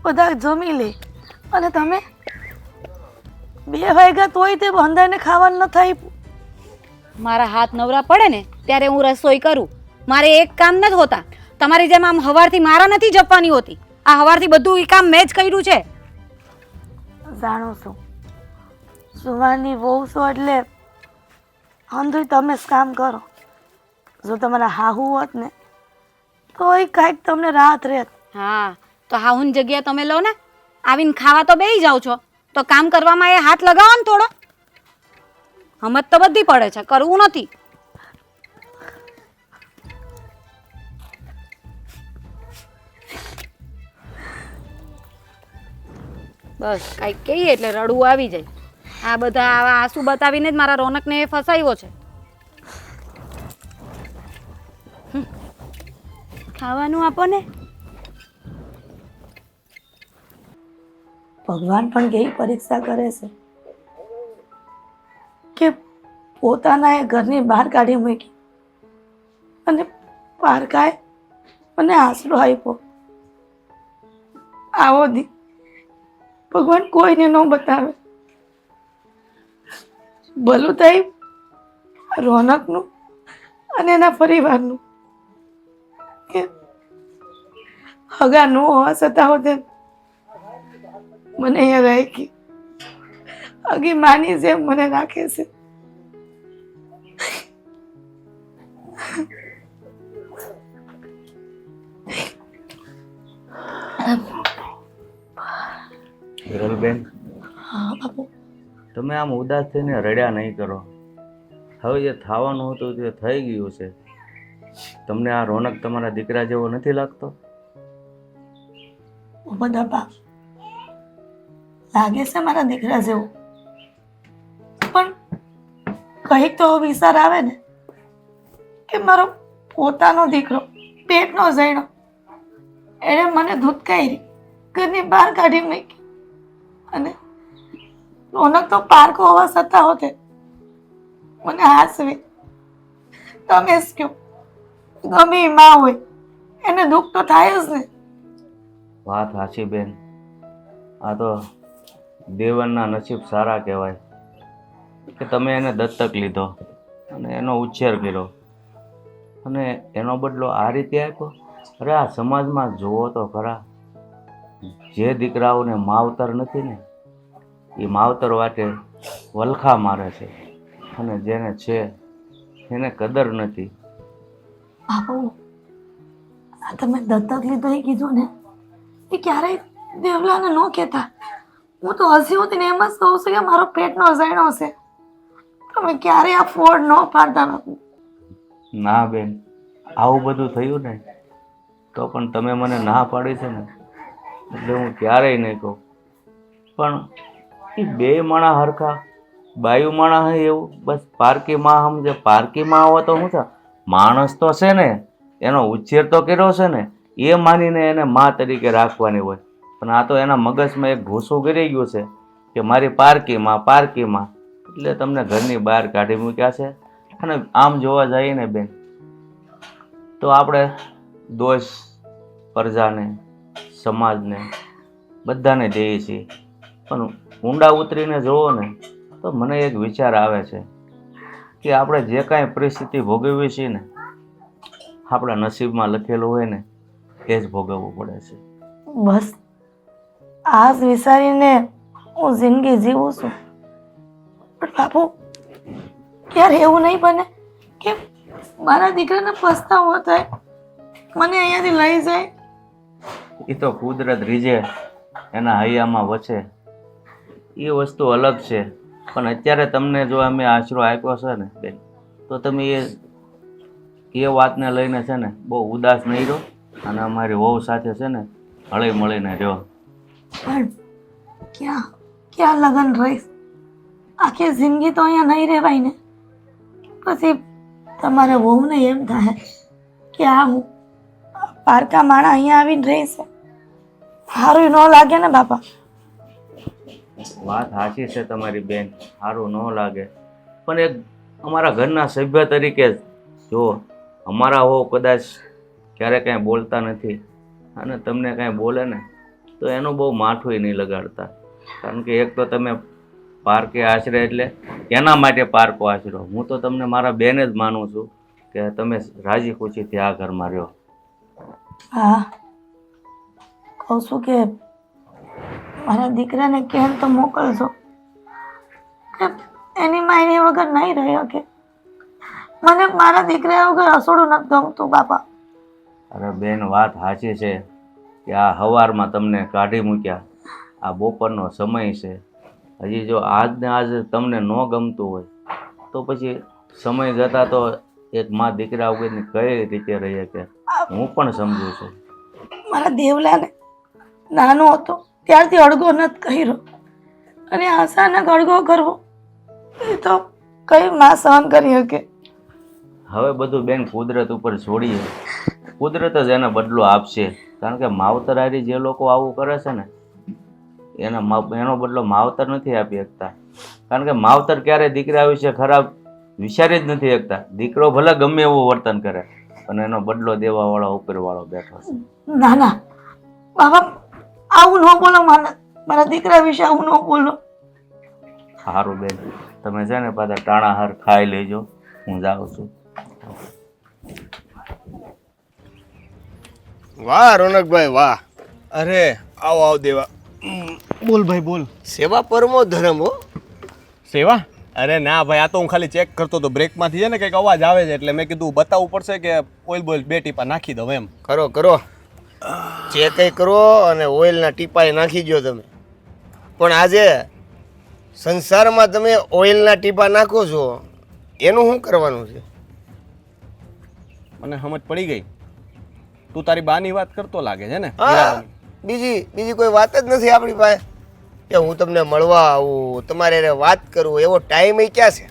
S1: બધા જમી લે અને તમે 2 વાગ્યા તોય તે બંધાઈને ખાવાનું ન થાય.
S6: મારા હાથ નવરા પડે ને ત્યારે હું રસોઈ કરું. મારે એક કામ નથી હોતા. તમારી જેમ આમ હવારથી મારા નથી જપવાની હોતી. આ હવારથી બધું એ કામ મેં જ કર્યું છે.
S1: જાણું છું, સુવાની વહુ છો એટલે અંધુય તમે જ કામ કરો. જો તમારા હાહુ હોત ને તો એ કાંઈક તમને રાહત રહેત.
S6: હા, તો હાહુની જગ્યા તમે લો ને. આવીને ખાવા તો બેસી જાઓ છો, તો કામ કરવામાં એ હાથ લગાવો ને થોડો. સમજ તો બધી પડે છે, કરવું નથી. બસ કાંઈક કહીએ એટલે રડવું આવી જાય. આ બધા આવા આંસુ બતાવીને જ મારા રોનકને ફસાવ્યો છે. ખાવાનું આપો ને.
S1: ભગવાન પણ કેવી પરીક્ષા કરે છે કે પોતાના એ ઘરની બહાર કાઢી મૂકી અને પારકાએ મને આશરો આપ્યો. આવો દી ભગવાન કોઈને ન બતાવે. ભલું થાય રોનકનું અને એના પરિવારનું કે હગા ન હોવા છતાં હોતે મને અહીંયા રાખી હગી માની જેમ મને રાખે છે.
S5: હિરલબેન,
S1: હા બાપુ,
S5: તમે આમ ઉદાસ થઈને રડ્યા નહીં કરો. હવે જે થવાનું હતું તે થઈ ગયું છે. તમને આ રોનક તમારા દીકરા જેવો નથી લાગતો?
S1: બધા બાપ લાગે છે મારા દીકરા જેવું, પણ કંઈક તો વિચાર આવે ને કે મારો પોતાનો દીકરો પેટનો જઈનો એણે મને ધૂતકાઈ ઘરની બહાર કાઢી મૂકી અને રોનક તો પારકો હોવા છતાં હોતે મને હાસવી. તમે જ કહો, ગમે એ માં હોય એને દુઃખ તો થાય જ ને.
S5: વાત સાચી બેન. આ તો દેવનના નસીબ સારા કહેવાય કે તમે એને દત્તક લીધો અને એનો ઉછેર કર્યો અને એનો બદલો આ રીતે આપ્યો. અરે આ સમાજમાં જુઓ તો ખરા, જે દીકરાઓને માવતર નથી ને એ માવતર વાટે વલખા મારે છે અને જેને છે એને કદર નથી.
S1: બાપુ, આ તમે દત્તક લીધો એ કીધું ને એ ક્યારેય દેવલાને ન કહેતા. હું તો હસી હતી ને એમ જ કહું છું કે મારો પેટનો ઝાયણો છે. તમે ક્યારેય આ ફોડ ન પાડતા બાપુ.
S5: ના બેન, આવું બધું થયું ને તો પણ તમે મને ના પાડી છે ને એટલે હું ક્યારેય નહીં કહું. પણ એ બે માણા હરખા, બાયુ માણા હોય એવું બસ પારકી માં સમજે. પારકી માં આવો તો શું છે, માણસ તો છે ને એનો ઉછેર તો કર્યો છે ને એ માનીને એને માં તરીકે રાખવાની હોય. પણ આ તો એના મગજમાં એક ઘૂસું કરી ગયું છે કે મારી પારકી માં, પારકી માં, એટલે તમને ઘરની બહાર કાઢી મૂક્યા છે. અને આમ જોવા જઈએ ને બેન તો આપણે દોષ પ્રજાને, સમાજને, બધાને દઈએ છીએ. પણ ઊંડા ઉતરીને જોવો ને તો મને એક વિચાર આવે છે કે આપણે જે કાંઈ પરિસ્થિતિ ભોગવીએ છીએ ને આપણા નસીબમાં લખેલું હોય ને એ જ ભોગવવું પડે છે.
S1: બસ આ જ વિચારીને હું જિંદગી જીવું છું. પણ બાપુ, ક્યારે એવું નહીં બને કે મારા દીકરાને પસ્તાવો થાય, મને અહીંયાથી લઈ જાય?
S5: એ તો કુદરત રીજે એના હૈયામાં વસે એ વસ્તુ અલગ છે. પણ અત્યારે તમને જો અમે આશરો આપ્યો છે ને બેન તો તમે એ વાતને લઈને છે ને બહુ ઉદાસ નહીં રહો અને અમારી વહુ સાથે છે ને હળી મળીને રહો.
S1: પણ ક્યાં ક્યાં લગન રહીશ? આખી જિંદગી તો અહીંયા નહીં રહેવાય ને. પછી તમારે વહુને એમ થાય કે આ હું પારકા માણા અહીંયા આવીને રહીશ, સારું ન લાગે ને બાપા.
S5: વાત સાચી છે તમારી બેન, સારું ન લાગે. પણ એક અમારા ઘરના સભ્ય તરીકે જો અમારા હો કદાચ ક્યારે કાંઈ બોલતા નથી અને તમને કાંઈ બોલે ને તો એનું બહુ માઠું નહીં લગાડતા. કારણ કે એક તો તમે પારકે આશરે એટલે એના માટે પારકો આશરો. હું તો તમને મારા બેન જ માનું છું કે તમે રાજી ખુશીથી આ ઘરમાં રહ્યો.
S1: હા, કહું છું કે મારા દીકરાને કેમ તો મોકલજો કે એની માં એની વગર નહીં રહ્યો. કે મને મારા દીકરા વગર રસોડું નથી ગમતું બાપા.
S5: અરે બેન, વાત સાચી છે કે આ સવારમાં તમને કાઢી મૂક્યા, આ બપોરનો સમય છે. હજી જો આજને આજ તમને ન ગમતું હોય તો પછી સમય જતા તો એક માં દીકરા વગરની કઈ રીતે રહીએ કે હું પણ સમજુ છું.
S1: મારા દેવલાને નાનો હતો ત્યારથી અડગો નથી કર્યો અને અચાનક અડગો કરવો એ તો કઈ માં સહન કરી શકે.
S5: હવે બધું બેન કુદરત ઉપર છોડીએ, કુદરત જ એને બદલો આપશે. કારણ કે માવતરારી જે લોકો આવું કરે છે ને એનો બદલો માવતર નથી આપી શકતા. કારણ કે માવતર ક્યારે દીકરા વિશે ખરાબ વિચારી જ નથી શકતા. દીકરો ભલે ગમે એવું વર્તન કરે પણ એનો બદલો દેવા વાળો ઉપરવાળો બેઠો છે.
S1: ના ના બાબા, આવું ન બોલો, મારા દીકરા વિશે આવું ન બોલો.
S5: સારું બેન, તમે છે ને પાછા ટાણાહાર ખાઈ લેજો, હું જાઉં છું.
S4: વાહ રોનકભાઈ વાહ. અરે આવો આવો દેવા. બોલ ભાઈ બોલ.
S3: સેવા પરમો ધર્મ હો.
S4: સેવા? અરે ના ભાઈ, આ તો હું ખાલી ચેક કરતો હતો. બ્રેકમાંથી છે ને કંઈક અવાજ આવે છે એટલે મેં કીધું બતાવવું પડશે કે ઓઇલ બોઇલ 2 ટીપા નાખી દઉં એમ.
S3: કરો કરો, જે કંઈ કરો અને ઓઇલના ટીપાએ નાખી દો તમે. પણ આજે સંસારમાં તમે ઓઇલના ટીપા નાખો છો એનું શું કરવાનું છે?
S4: મને સમજ પડી ગઈ. તું તારી બાની વાત કરતો લાગે છે ને?
S3: હા, બીજી કોઈ વાત જ નથી આપણી પાસે કે હું તમને મળવા આવું, તમારે એને વાત કરું, એવો ટાઈમ ક્યાં છે?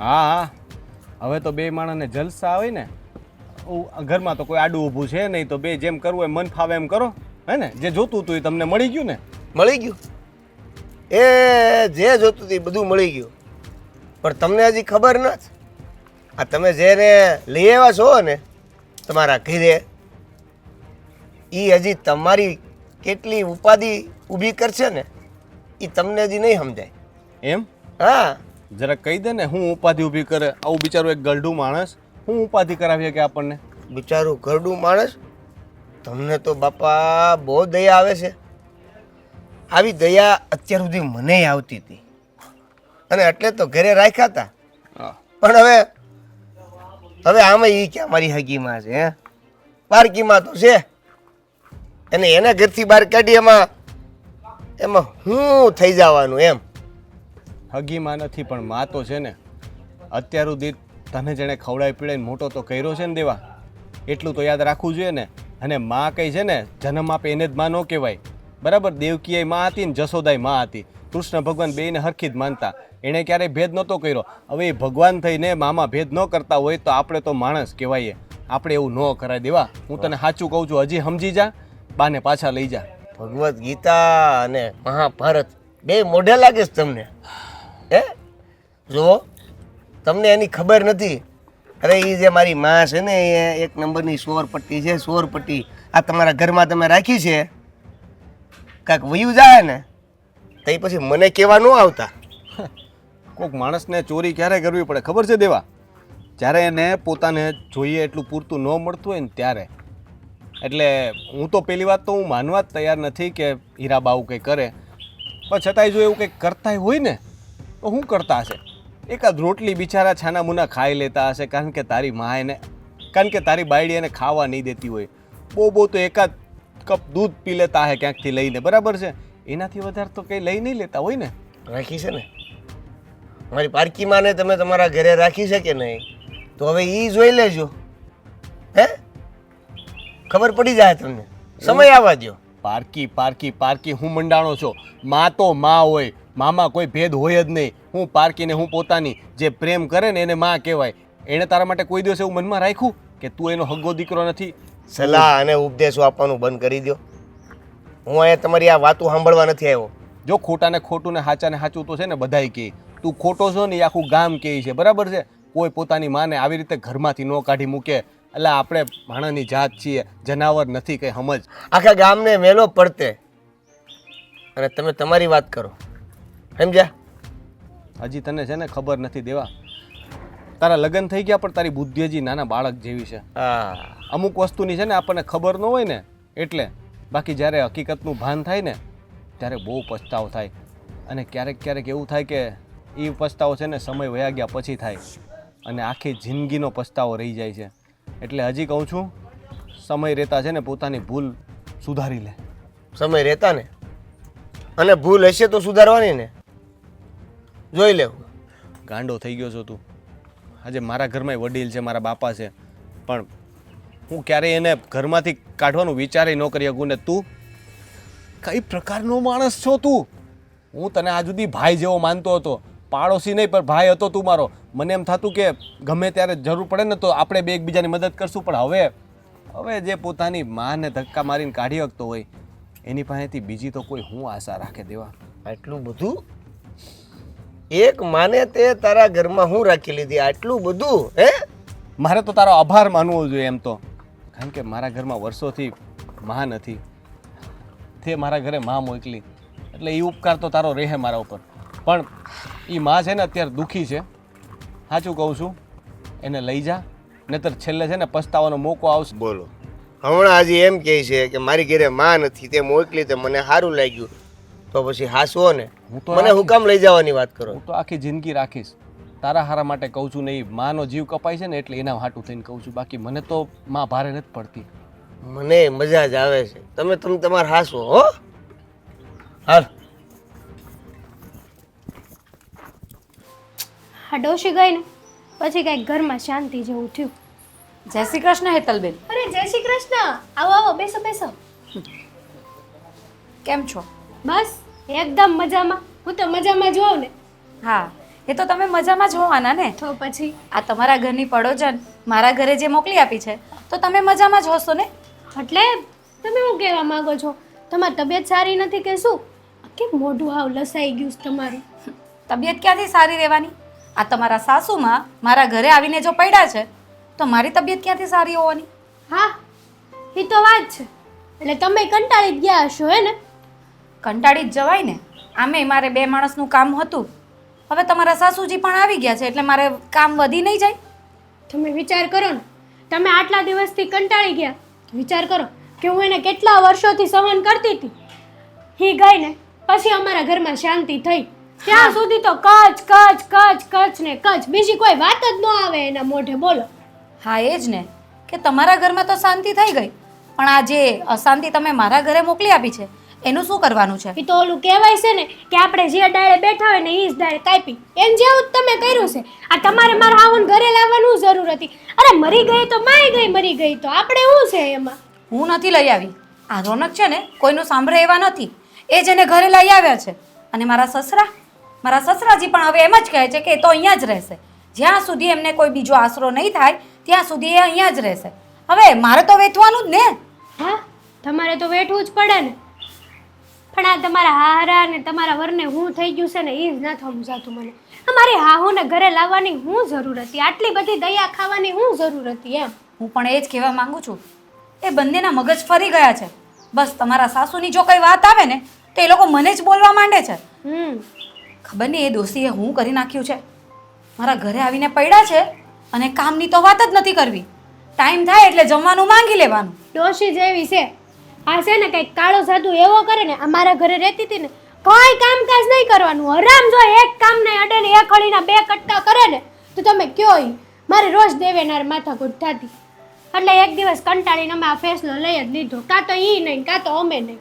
S4: હા હા, હવે તો બે માણસને જલસા આવે ને. ઘરમાં તો કોઈ આડું ઊભું છે નહીં, તો બે જેમ કરવું હોય મન ફાવે એમ કરો. હે ને? જે જોતું હતું એ તમને મળી ગયું ને?
S3: મળી ગયું, એ જે જોતું હતું એ બધું મળી ગયું. પણ તમને હજી ખબર નથી. આ તમે જેને લઈ આવ્યા છો ને તમારા ઘરે, એ હજી તમારી કેટલી ઉપાધિ ઊભી કરશે ને એ તમને હજી નહીં સમજાય.
S4: એમ?
S3: હા,
S4: જરા કહી દે ને, હું ઉપાધિ ઊભી કરે? આવું બિચારું એક ગરડું માણસ હું ઉપાધિ કરાવીએ કે આપણને?
S3: બિચારું ઘરડું માણસ. તમને તો બાપા બહુ દયા આવે છે. આવી દયા અત્યાર સુધી મને આવતી હતી અને એટલે તો ઘરે રાખ્યા હતા. પણ હવે આમાં એ ક્યાં મારી હગીમાં છે? હે, પારકીમાં તો છે. અને એના ઘરથી બહાર કાઢી એમાં હું થઈ જવાનું એમ?
S4: હગીમાં નથી પણ માં તો છે ને. અત્યાર સુધી તને જેણે ખવડાવી પીડાઈને મોટો તો કર્યો છે ને દેવા, એટલું તો યાદ રાખવું જોઈએ ને. અને માં કઈ છે ને જન્મ આપે એને જ માં ન કહેવાય. બરાબર? દેવકીએ માં હતી ને જશોદાય માં હતી. કૃષ્ણ ભગવાન બેયને હરખી જ માનતા. એણે ક્યારેય ભેદ નહોતો કર્યો. હવે એ ભગવાન થઈને મામા ભેદ ન કરતા હોય તો આપણે તો માણસ કહેવાય. આપણે એવું ન કરાય દેવા. હું તને સાચું કહું છું, હજી સમજી જા, બાને પાછા લઈ જા.
S3: ભગવદ્ ગીતા અને મહાભારત બે મોઢે લાગે છે તમને? હે, જો તમને એની ખબર નથી. અરે એ જે મારી માં છે ને એ એક નંબરની સોરપટ્ટી છે, સોરપટ્ટી. આ તમારા ઘરમાં તમે રાખી છે, કાંઈક વયું જાય ને તો એ પછી મને કહેવા ન આવતા.
S4: કોઈક માણસને ચોરી ક્યારે કરવી પડે ખબર છે દેવા? જ્યારે એને પોતાને જોઈએ એટલું પૂરતું ન મળતું હોય ને ત્યારે. એટલે હું તો પહેલી વાત તો હું માનવા જ તૈયાર નથી કે હીરાબા આવું કંઈ કરે. પણ છતાંય જો એવું કંઈક કરતા હોય ને તો શું કરતા હશે? એકાદ રોટલી બિચારા છાના મુના ખાઈ લેતા હશે કારણ કે તારી બાયડી એને ખાવા નહીં દેતી હોય. બહુ તો એકાદ કપ દૂધ પી લેતા હશે ક્યાંકથી લઈને. બરાબર છે? એનાથી વધારે તો કંઈ લઈ નહીં લેતા હોય ને.
S3: રાખી છે ને મારી પારકીમાં ને તમે તમારા ઘરે રાખી છે કે નહીં? તો હવે એ જોઈ લેજો. હે, ખબર પડી જાય તમને. સમય આવવા દો.
S4: પારકી પારકી પારકી હું મંડાણો છો? માં તો માં હોય, મામાં કોઈ ભેદ હોય જ નહીં. હું પારકીને હું પોતાની જે પ્રેમ કરે ને એને માં કહેવાય. એણે તારા માટે કોઈ દિવસ એવું મનમાં રાખ્યું કે તું એનો હગ્ગો દીકરો નથી?
S3: સલાહ અને ઉપદેશો આપવાનું બંધ કરી દો. હું અહીંયા તમારી આ વાતો સાંભળવા નથી આવ્યો.
S4: જો ખોટાને ખોટું ને સાચાને સાચું તો છે ને બધાય કહે. તું ખોટો છો ને એ આખું ગામ કહે છે. બરાબર છે? કોઈ પોતાની માને આવી રીતે ઘરમાંથી ન કાઢી મૂકે. એટલે આપણે માણસની જાત છીએ, જનાવર નથી. કંઈ સમજ.
S3: આખા ગામને મેલો પડતે અને તમે તમારી વાત કરો. સમજ્યા?
S4: હજી તને છે ને ખબર નથી દેવા. તારા લગ્ન થઈ ગયા પણ તારી બુદ્ધિ હજી નાના બાળક જેવી છે.
S3: હા,
S4: અમુક વસ્તુની છે ને આપણને ખબર ન હોય ને એટલે. બાકી જ્યારે હકીકતનું ભાન થાય ને ત્યારે બહુ પછતાવો થાય. અને ક્યારેક એવું થાય કે એ પછતાવો છે ને સમય વયા ગયા પછી થાય અને આખી જિંદગીનો પછતાવો રહી જાય છે. એટલે હજી કહું છું, સમય રહેતા છે ને પોતાની ભૂલ સુધારી લે.
S3: સમય રહેતા ને અને ભૂલ હશે તો સુધારવાની ને. જોઈ લેવું.
S4: ગાંડો થઈ ગયો છો તું. આજે મારા ઘરમાં વડીલ છે, મારા બાપા છે, પણ હું ક્યારેય એને ઘરમાંથી કાઢવાનું વિચારે ન કરી શકું. ને તું કઈ પ્રકારનો માણસ છો તું? હું તને આજ સુધી ભાઈ જેવો માનતો હતો. પાડોશી નહીં પણ ભાઈ હતો તું મારો. મને એમ થતું કે ગમે ત્યારે જરૂર પડે ને તો આપણે બે એકબીજાની મદદ કરશું. પણ હવે જે પોતાની માને ધક્કા મારીને કાઢી શકતો હોય એની પાસેથી બીજી તો કોઈ હું આશા રાખે દેવા.
S3: આટલું બધું એક માને તે તારા ઘરમાં હું રાખી લીધી આટલું બધું હે?
S4: મારે તો તારો આભાર માનવો જોઈએ એમ તો, કારણ કે મારા ઘરમાં વર્ષોથી માં નથી, તે મારા ઘરે માં મોકલી, એટલે એ ઉપકાર તો તારો રહે મારા ઉપર. પણ એ માં છે ને અત્યારે દુઃખી છે, સાચું કહું છું. એને લઈ જા, નહીતર છેલ્લે છે ને પસ્તાવાનો મોકો આવશે.
S3: બોલો હમણાં હજી એમ કહે છે કે મારી ઘરે માં નથી, તે મોકલી તે મને સારું લાગ્યું, તો પછી હાસવો ને
S4: હું તો
S3: મને હું કામ લઈ જવાની વાત કરો?
S4: હું તો આખી જિંદગી રાખીશ, તારા હારા માટે કહું છું. નહીં, માનો જીવ કપાય છે ને એટલે એના હાટું થઈને કહું છું, બાકી મને તો માં ભારે નથી પડતી.
S3: મને મજા જ આવે છે, તમે તમારે હાસવો હો. હાલ
S2: આ ડોશી ગઈ ને પછી કંઈક ઘરમાં શાંતિ જેવું થયું.
S6: જય શ્રી કૃષ્ણ હેતલબેન.
S2: અરે જય શ્રી કૃષ્ણ. આવો આવો, બેસો બેસો.
S6: કેમ છો?
S2: બસ એકદમ મજામાં. હું તો મજામાં જ હોઉં ને.
S6: હા, એ તો તમે મજામાં જ હોવાના ને.
S2: તો પછી
S6: આ તમારા ઘરની પડોજન મારા ઘરે જે મોકલી આપી છે તો તમે મજામાં જ હશો ને.
S2: એટલે તમે શું કહેવા માંગો છો? તમારી તબિયત સારી નથી કે શું? કેમ મોઢું હાવ લસાઈ ગયું છે તમારું?
S6: તબિયત ક્યાંથી સારી રહેવાની? આ તમારા સાસુમાં મારા ઘરે આવીને જો પડ્યા છે તો મારી તબિયત ક્યાંથી સારી હોવાની?
S2: હા, એ તો વાત છે. એટલે તમે કંટાળી જ ગયા હશો હે ને?
S6: કંટાળી જ જવાય ને. આમે મારે 2 માણસનું કામ હતું, હવે તમારા સાસુજી પણ આવી ગયા છે એટલે મારે કામ વધી નહીં જાય.
S2: તમે વિચાર કરો ને, તમે આટલા દિવસથી કંટાળી ગયા. વિચાર કરો કે હું એને કેટલા વર્ષોથી સહન કરતી હતી. હી ગઈ ને પછી અમારા ઘરમાં શાંતિ થઈ. ત્યાં સુધી તો કચ કચ કચ કચ ને કચ, બીજી કોઈ વાત જ ન આવે એના મોઢે. બોલો.
S6: હા એ જ ને, કે તમારા ઘરમાં તો શાંતિ થઈ ગઈ, પણ આ જે અશાંતિ તમે મારા ઘરે મોકલી આપી છે એનું શું કરવાનું છે?
S2: એ તો ઓલું કહેવાય છે ને કે આપણે જે ડાળે બેઠા હોય ને એ જ ડાળે કાપી, એમ જેવું જ તમે કર્યું છે. આ તમારે મારા હાવન ઘરે લાવવાનું જરૂર હતી? અરે મરી ગઈ તો માય ગઈ, મરી ગઈ તો આપણે શું છે એમાં?
S6: હું નથી લઈ આવી. આ રોનક છે ને કોઈનું સાંભળે એવા નથી, એ જ એને ઘરે લઈ આવ્યા છે. અને મારા સસરાજી પણ હવે એમ જ કહે છે કે એ તો અહીંયા જ રહેશે. જ્યાં સુધી એમને કોઈ બીજો આશરો નહીં થાય ત્યાં સુધી એ અહીંયા જ રહેશે. હવે મારે તો વેઠવાનું જ ને.
S2: હા, તમારે તો વેઠવું જ પડે ને. પણ આ તમારા હારા ને તમારા વરને હું થઈ ગયું છે ને એ જ નથી સમજાતું મને. અમારી હાહુને ઘરે લાવવાની હું જરૂર હતી? આટલી બધી દયા ખાવાની હું જરૂર હતી? એમ
S6: હું પણ એ જ કહેવા માંગુ છું, એ બંનેના મગજ ફરી ગયા છે. બસ તમારા સાસુની જો કઈ વાત આવે ને તો એ લોકો મને જ બોલવા માંડે છે. ખબર નહીં એ દોષીએ હું કરી નાખ્યું છે. મારા ઘરે આવીને પડ્યા છે અને કામની તો વાત જ નથી કરવી. ટાઈમ થાય એટલે જમવાનું માંગી લેવાનું.
S2: ડોશી જેવી છે. આ છે ને કંઈક કાળો જાદુ એવો કરે ને, અમારા ઘરે રહેતી હતી ને કોઈ કામકાજ નહીં કરવાનું. હરામ જો એક કામ નહીં અડે ને એક હળીના 2 કટકા કરે ને તો તમે કયો ઈ મારે રોજ દેવેનાર માથાકૂટ થતી. એટલે એક દિવસ કંટાળીને અમે આ ફેસલો લઈ જ લીધો. કાં તો ઈ નહીં કાં તો અમે નહીં.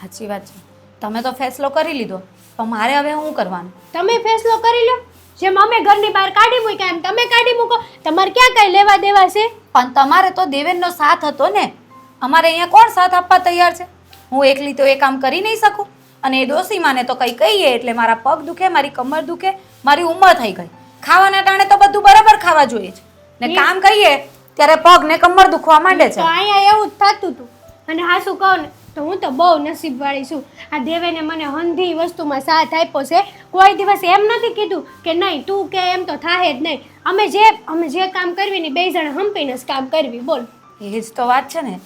S6: સાચી વાત છે, તમે તો ફેસલો કરી લીધો, પણ મારે હવે શું કરવાનું?
S2: તમે ફેસલો કરી લો. જેમ અમે ઘરની બહાર કાઢી મૂક્યા એમ તમે કાઢી મૂકો. તમારે ક્યાં કઈ લેવા દેવા છે?
S6: પણ તમારે તો દેવેનનો સાથ હતો ને. અમારે અહીંયા કોણ સાથ આપવા તૈયાર છે? હું એકલી તો એ કામ કરી નહીં શકું. અને એ ડોસી માને તો કંઈ કહીએ એટલે મારા પગ દુખે, મારી કમર દુખે, મારી ઉંમર થઈ ગઈ. ખાવાના ટાણે તો બધું બરાબર ખાવા જોઈએ છે ને કામ કરીએ ત્યારે પગ ને કમર દુખવા માંડે છે.
S2: તો અહીંયા એવું જ થતું હતું. અને હા શું કહું ને તો હું તો બહુ નસીબવાળી છું. આ દેવેને મને હંધી વસ્તુમાં સાથ આપ્યો છે. કોઈ દિવસ એમ નથી કીધું કે નહીં તું કે એમ તો થાય જ નહીં. અમે જે કામ કરવી ને 2 જણ હંપીને જ કામ કરવી. બોલ.
S6: એ જ તો વાત છે ને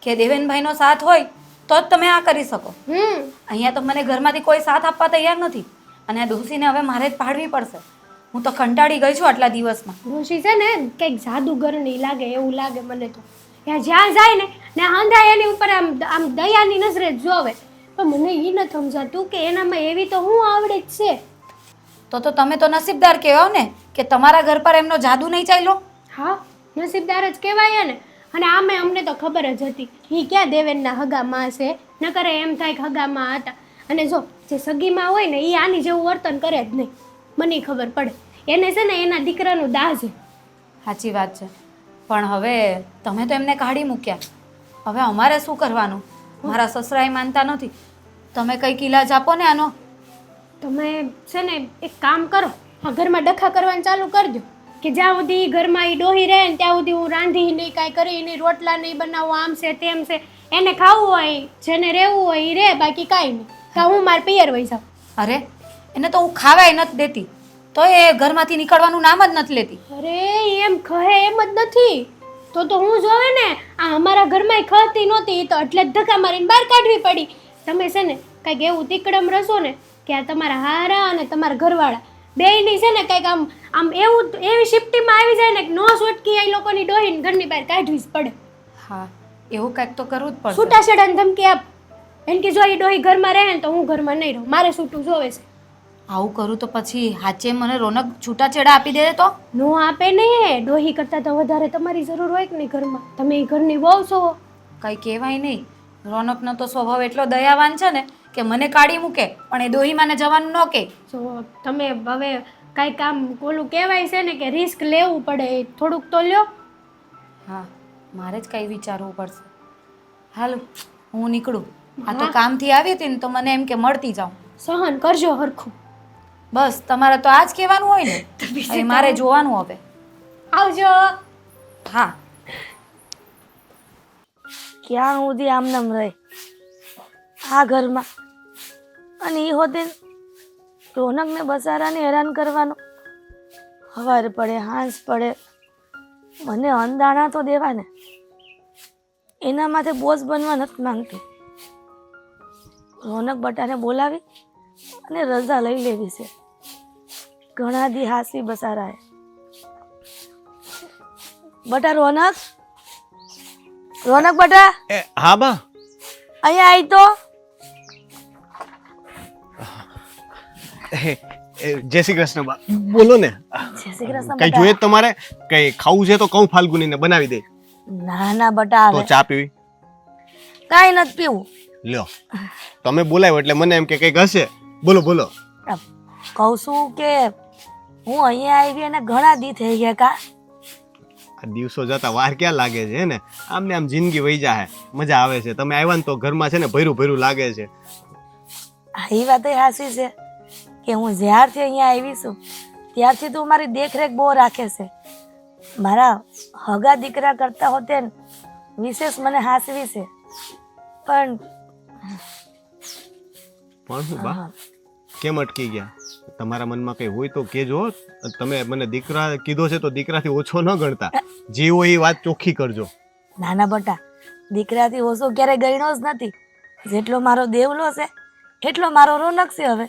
S6: કે દેવેનભાઈનો સાથ હોય તો જ તમે આ કરી શકો. અહીંયા તો મને ઘરમાંથી કોઈ સાથ આપવા તૈયાર નથી અને આ ડોસીને હવે મારે જ પાડવી પડશે. હું તો કંટાળી ગઈ છું આટલા દિવસમાં.
S2: ડોશી છે ને કંઈક જાદુગરની લાગે એવું લાગે મને તો. જ્યાં જાય ને હંધાય એની ઉપર આમ દયાની નજરે જ જોવે. પણ મને એ નથી સમજાતું કે એનામાં એવી તો હું આવડે જ છે.
S6: તો તમે તો નસીબદાર કહેવાઓ ને કે તમારા ઘર પર એમનો જાદુ નહીં ચાલ્યો.
S2: હા, નસીબદાર જ કહેવાય ને. અને આમે અમને તો ખબર જ હતી એ ક્યાં દેવેનના હગામાં છે. ન કરે એમ થાય કે હગામાં હતા. અને જો જે સગીમાં હોય ને એ આની જેવું વર્તન કરે જ નહીં. મને ખબર પડે એને છે ને એના દીકરાનું દાહ છે.
S6: સાચી વાત છે, પણ હવે તમે તો એમને કાઢી મૂક્યા. હવે અમારે શું કરવાનું? મારા સસરાએ માનતા નથી. તમે કંઈક ઇલાજ આપો ને આનો.
S2: તમે છે ને એક કામ કરો, આ ઘરમાં ડખા કરવાનું ચાલુ કરી દો કે જ્યાં સુધી ઘરમાં એ ડોહી રહે ને ત્યાં સુધી હું રાંધી નહીં, કાંઈ કરી નહીં, રોટલા નહીં બનાવું, આમ છે તેમ છે. એને ખાવું હોય જેને રહેવું હોય એ રે, બાકી કાંઈ નહીં. તો હું માર પિયર વઈ જાઉં.
S6: અરે એને તો હું ખાવાય નથી દેતી, તો એ ઘરમાંથી નીકળવાનું નામ જ નથી લેતી.
S2: અરે એમ કહે એમ જ નથી. તો હું જોવે ને, આ અમારા ઘરમાં ખતી નહોતી, તો એટલે જ ધક્કા મારીને બહાર કાઢવી પડી. તમે છે ને કંઈક એવું તીકડમ રસો ને કે આ તમારા હારા અને તમારા ઘરવાળા બેયની છે ને કંઈક આમ એવું એવી શિફ્ટીમાં આવી જાય ને કે નો છૂટકી એ લોકોની ડોહીને ઘરની બહાર કાઢવી જ પડે.
S6: હા, એવું કંઈક તો કરવું જ પડશે.
S2: છૂટાછેડાની ધમકી આપ. એમ કે જો એ ડોહી ઘરમાં રહે ને તો હું ઘરમાં નહીં રહું, મારે છૂટું જોવે છે.
S6: આવું કરું તો પછી હાચે મને રોનક છૂટાછેડા આપી દે તો?
S2: નો આપે નહીં. ડોહી કરતાં તો વધારે તમારી જરૂર હોય કે નહીં ઘરમાં. તમે એ ઘરની વહુ છો.
S6: કંઈ કહેવાય નહીં. રોનકનો તો સ્વભાવ એટલો દયાવાન છે ને કે મને કાઢી મૂકે પણ એ દોહીમાને જવાનું ન કહે.
S2: જો તમે હવે કાંઈ કામ ઓલું કહેવાય છે ને કે રિસ્ક લેવું પડે, એ થોડુંક તો લ્યો.
S6: હા, મારે જ કંઈ વિચારવું પડશે. હાલો, હું નીકળું. આ તો કામથી આવી હતી ને તો મને એમ કે મળતી જાઉં.
S2: સહન કરજો હરખું.
S6: બસ તમારે તો આ જ કહેવાનું હોય ને? હવે મારે જોવાનું હવે.
S2: આવજો.
S6: હા.
S1: ક્યાં સુધી આમનામ રહે આ ઘરમાં, અને એ હોતે રોનકને બસારાને હેરાન કરવાનો. સવાર પડે હાંસ પડે, મને અંદાણા તો દેવા ને, એના માથે બોજ બનવા નથી માંગતી. રોનક બટાને બોલાવી અને રજા લઈ લેવી છે. ઘણા દી હાસી બસારાએ. બટા રોનક, રોનક બટા
S4: હા બા.
S1: અહીંયા આવી તો.
S4: જય શ્રી કૃષ્ણ બા. બોલો ને,
S1: જય શ્રી કૃષ્ણ
S4: કઈ
S1: બટા.
S4: જોઈએ તમારે? કઈ ખાવું છે તો કહું ફાલ્ગુનીને બનાવી દે.
S1: ના ના બટા,
S4: તો
S1: હવે
S4: ચા પીવી?
S1: કાંઈ નથી પીવું.
S4: લ્યો, તમે બોલાવ્યો એટલે મને એમ કે કંઈક હશે. બોલો બોલો.
S1: કહું છું કે હું અહીંયા આવી અને ઘણા દી થઈ ગયા કા.
S4: આ દિવસો જતા વાર ક્યાં લાગે છે હે ને? આમને આમ જિંદગી વહી જાય, મજા આવે છે. તમે આવ્યા ને તો ઘરમાં છે ને ભર્યું ભર્યું લાગે છે.
S1: એ વાત હાસી છે કે હું જ્યારથી અહીંયા આવી છું ત્યારથી તું મારી દેખરેખ બહુ રાખે છે. મારા હગા દીકરા કરતા હોતે ને વિશેષ મને હાસવી છે. પણ
S4: હું બા કેમ અટકી ગયા? તમારા મનમાં કઈ હોય તો કેજો. તમે મને દીકરા કીધો છે તો દીકરાથી ઓછો ન ગણતા. જે હોય એ વાત ચોખ્ખી કરજો.
S1: નાના બટા, દીકરાથી ઓછો ક્યારે ગણ્યો જ નથી. જેટલો મારો દેવલો છે એટલો મારો રોનક છે. હવે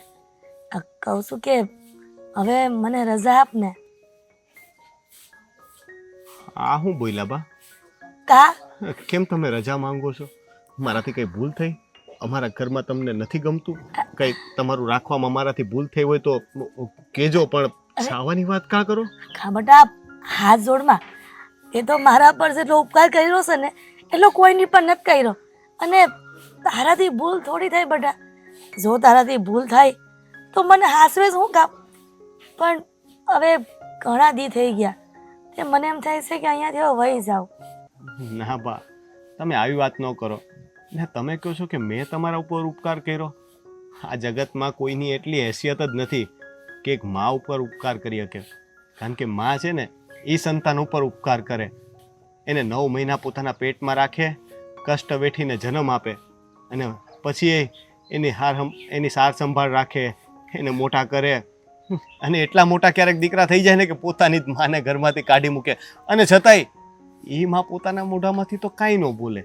S1: કહું છું કે હવે મને રજા આપ ને.
S4: આ હું બોલ્યા બા?
S1: કા
S4: કેમ તમે રજા માંગો છો? મારાથી કઈ ભૂલ થઈ? અમારા ઘરમાં તમને નથી ગમતું? કઈ તમારું રાખવામાં મારાથી ભૂલ થઈ હોય તો કેજો, પણ સાવાની વાત કા કરો?
S1: કા બટા, હાથ જોડમાં. એ તો મારા પર જેટલો ઉપકાર કર્યો છે ને એટલો કોઈની પર નથી કર્યો. અને તારાથી ભૂલ થોડી થાય બટા. જો તારાથી ભૂલ થાય તો મને હાસવે શું કામ? પણ હવે ઘણા દી થઈ ગયા તે મને એમ થાય છે કે અહીંયાથી હવે વહી જાઉં.
S4: ના બા, તમે આવી વાત ન કરો ને. તમે કહો છો કે મેં તમારા ઉપર ઉપકાર કર્યો. આ જગતમાં કોઈની એટલી હેસિયત જ નથી કે એક મા ઉપર ઉપકાર કરી શકે. કારણ કે મા છે ને એ સંતાન ઉપર ઉપકાર કરે. એને 9 મહિના પોતાના પેટમાં રાખે, કષ્ટ વેઠીને જન્મ આપે, અને પછી એની સાર સંભાળ રાખે, એને મોટા કરે. અને એટલા મોટા ક્યારેક દીકરા થઈ જાય ને કે પોતાની જ માને ઘરમાંથી કાઢી મૂકે. અને છતાંય એ માં પોતાના મોઢામાંથી તો કાંઈ ન બોલે.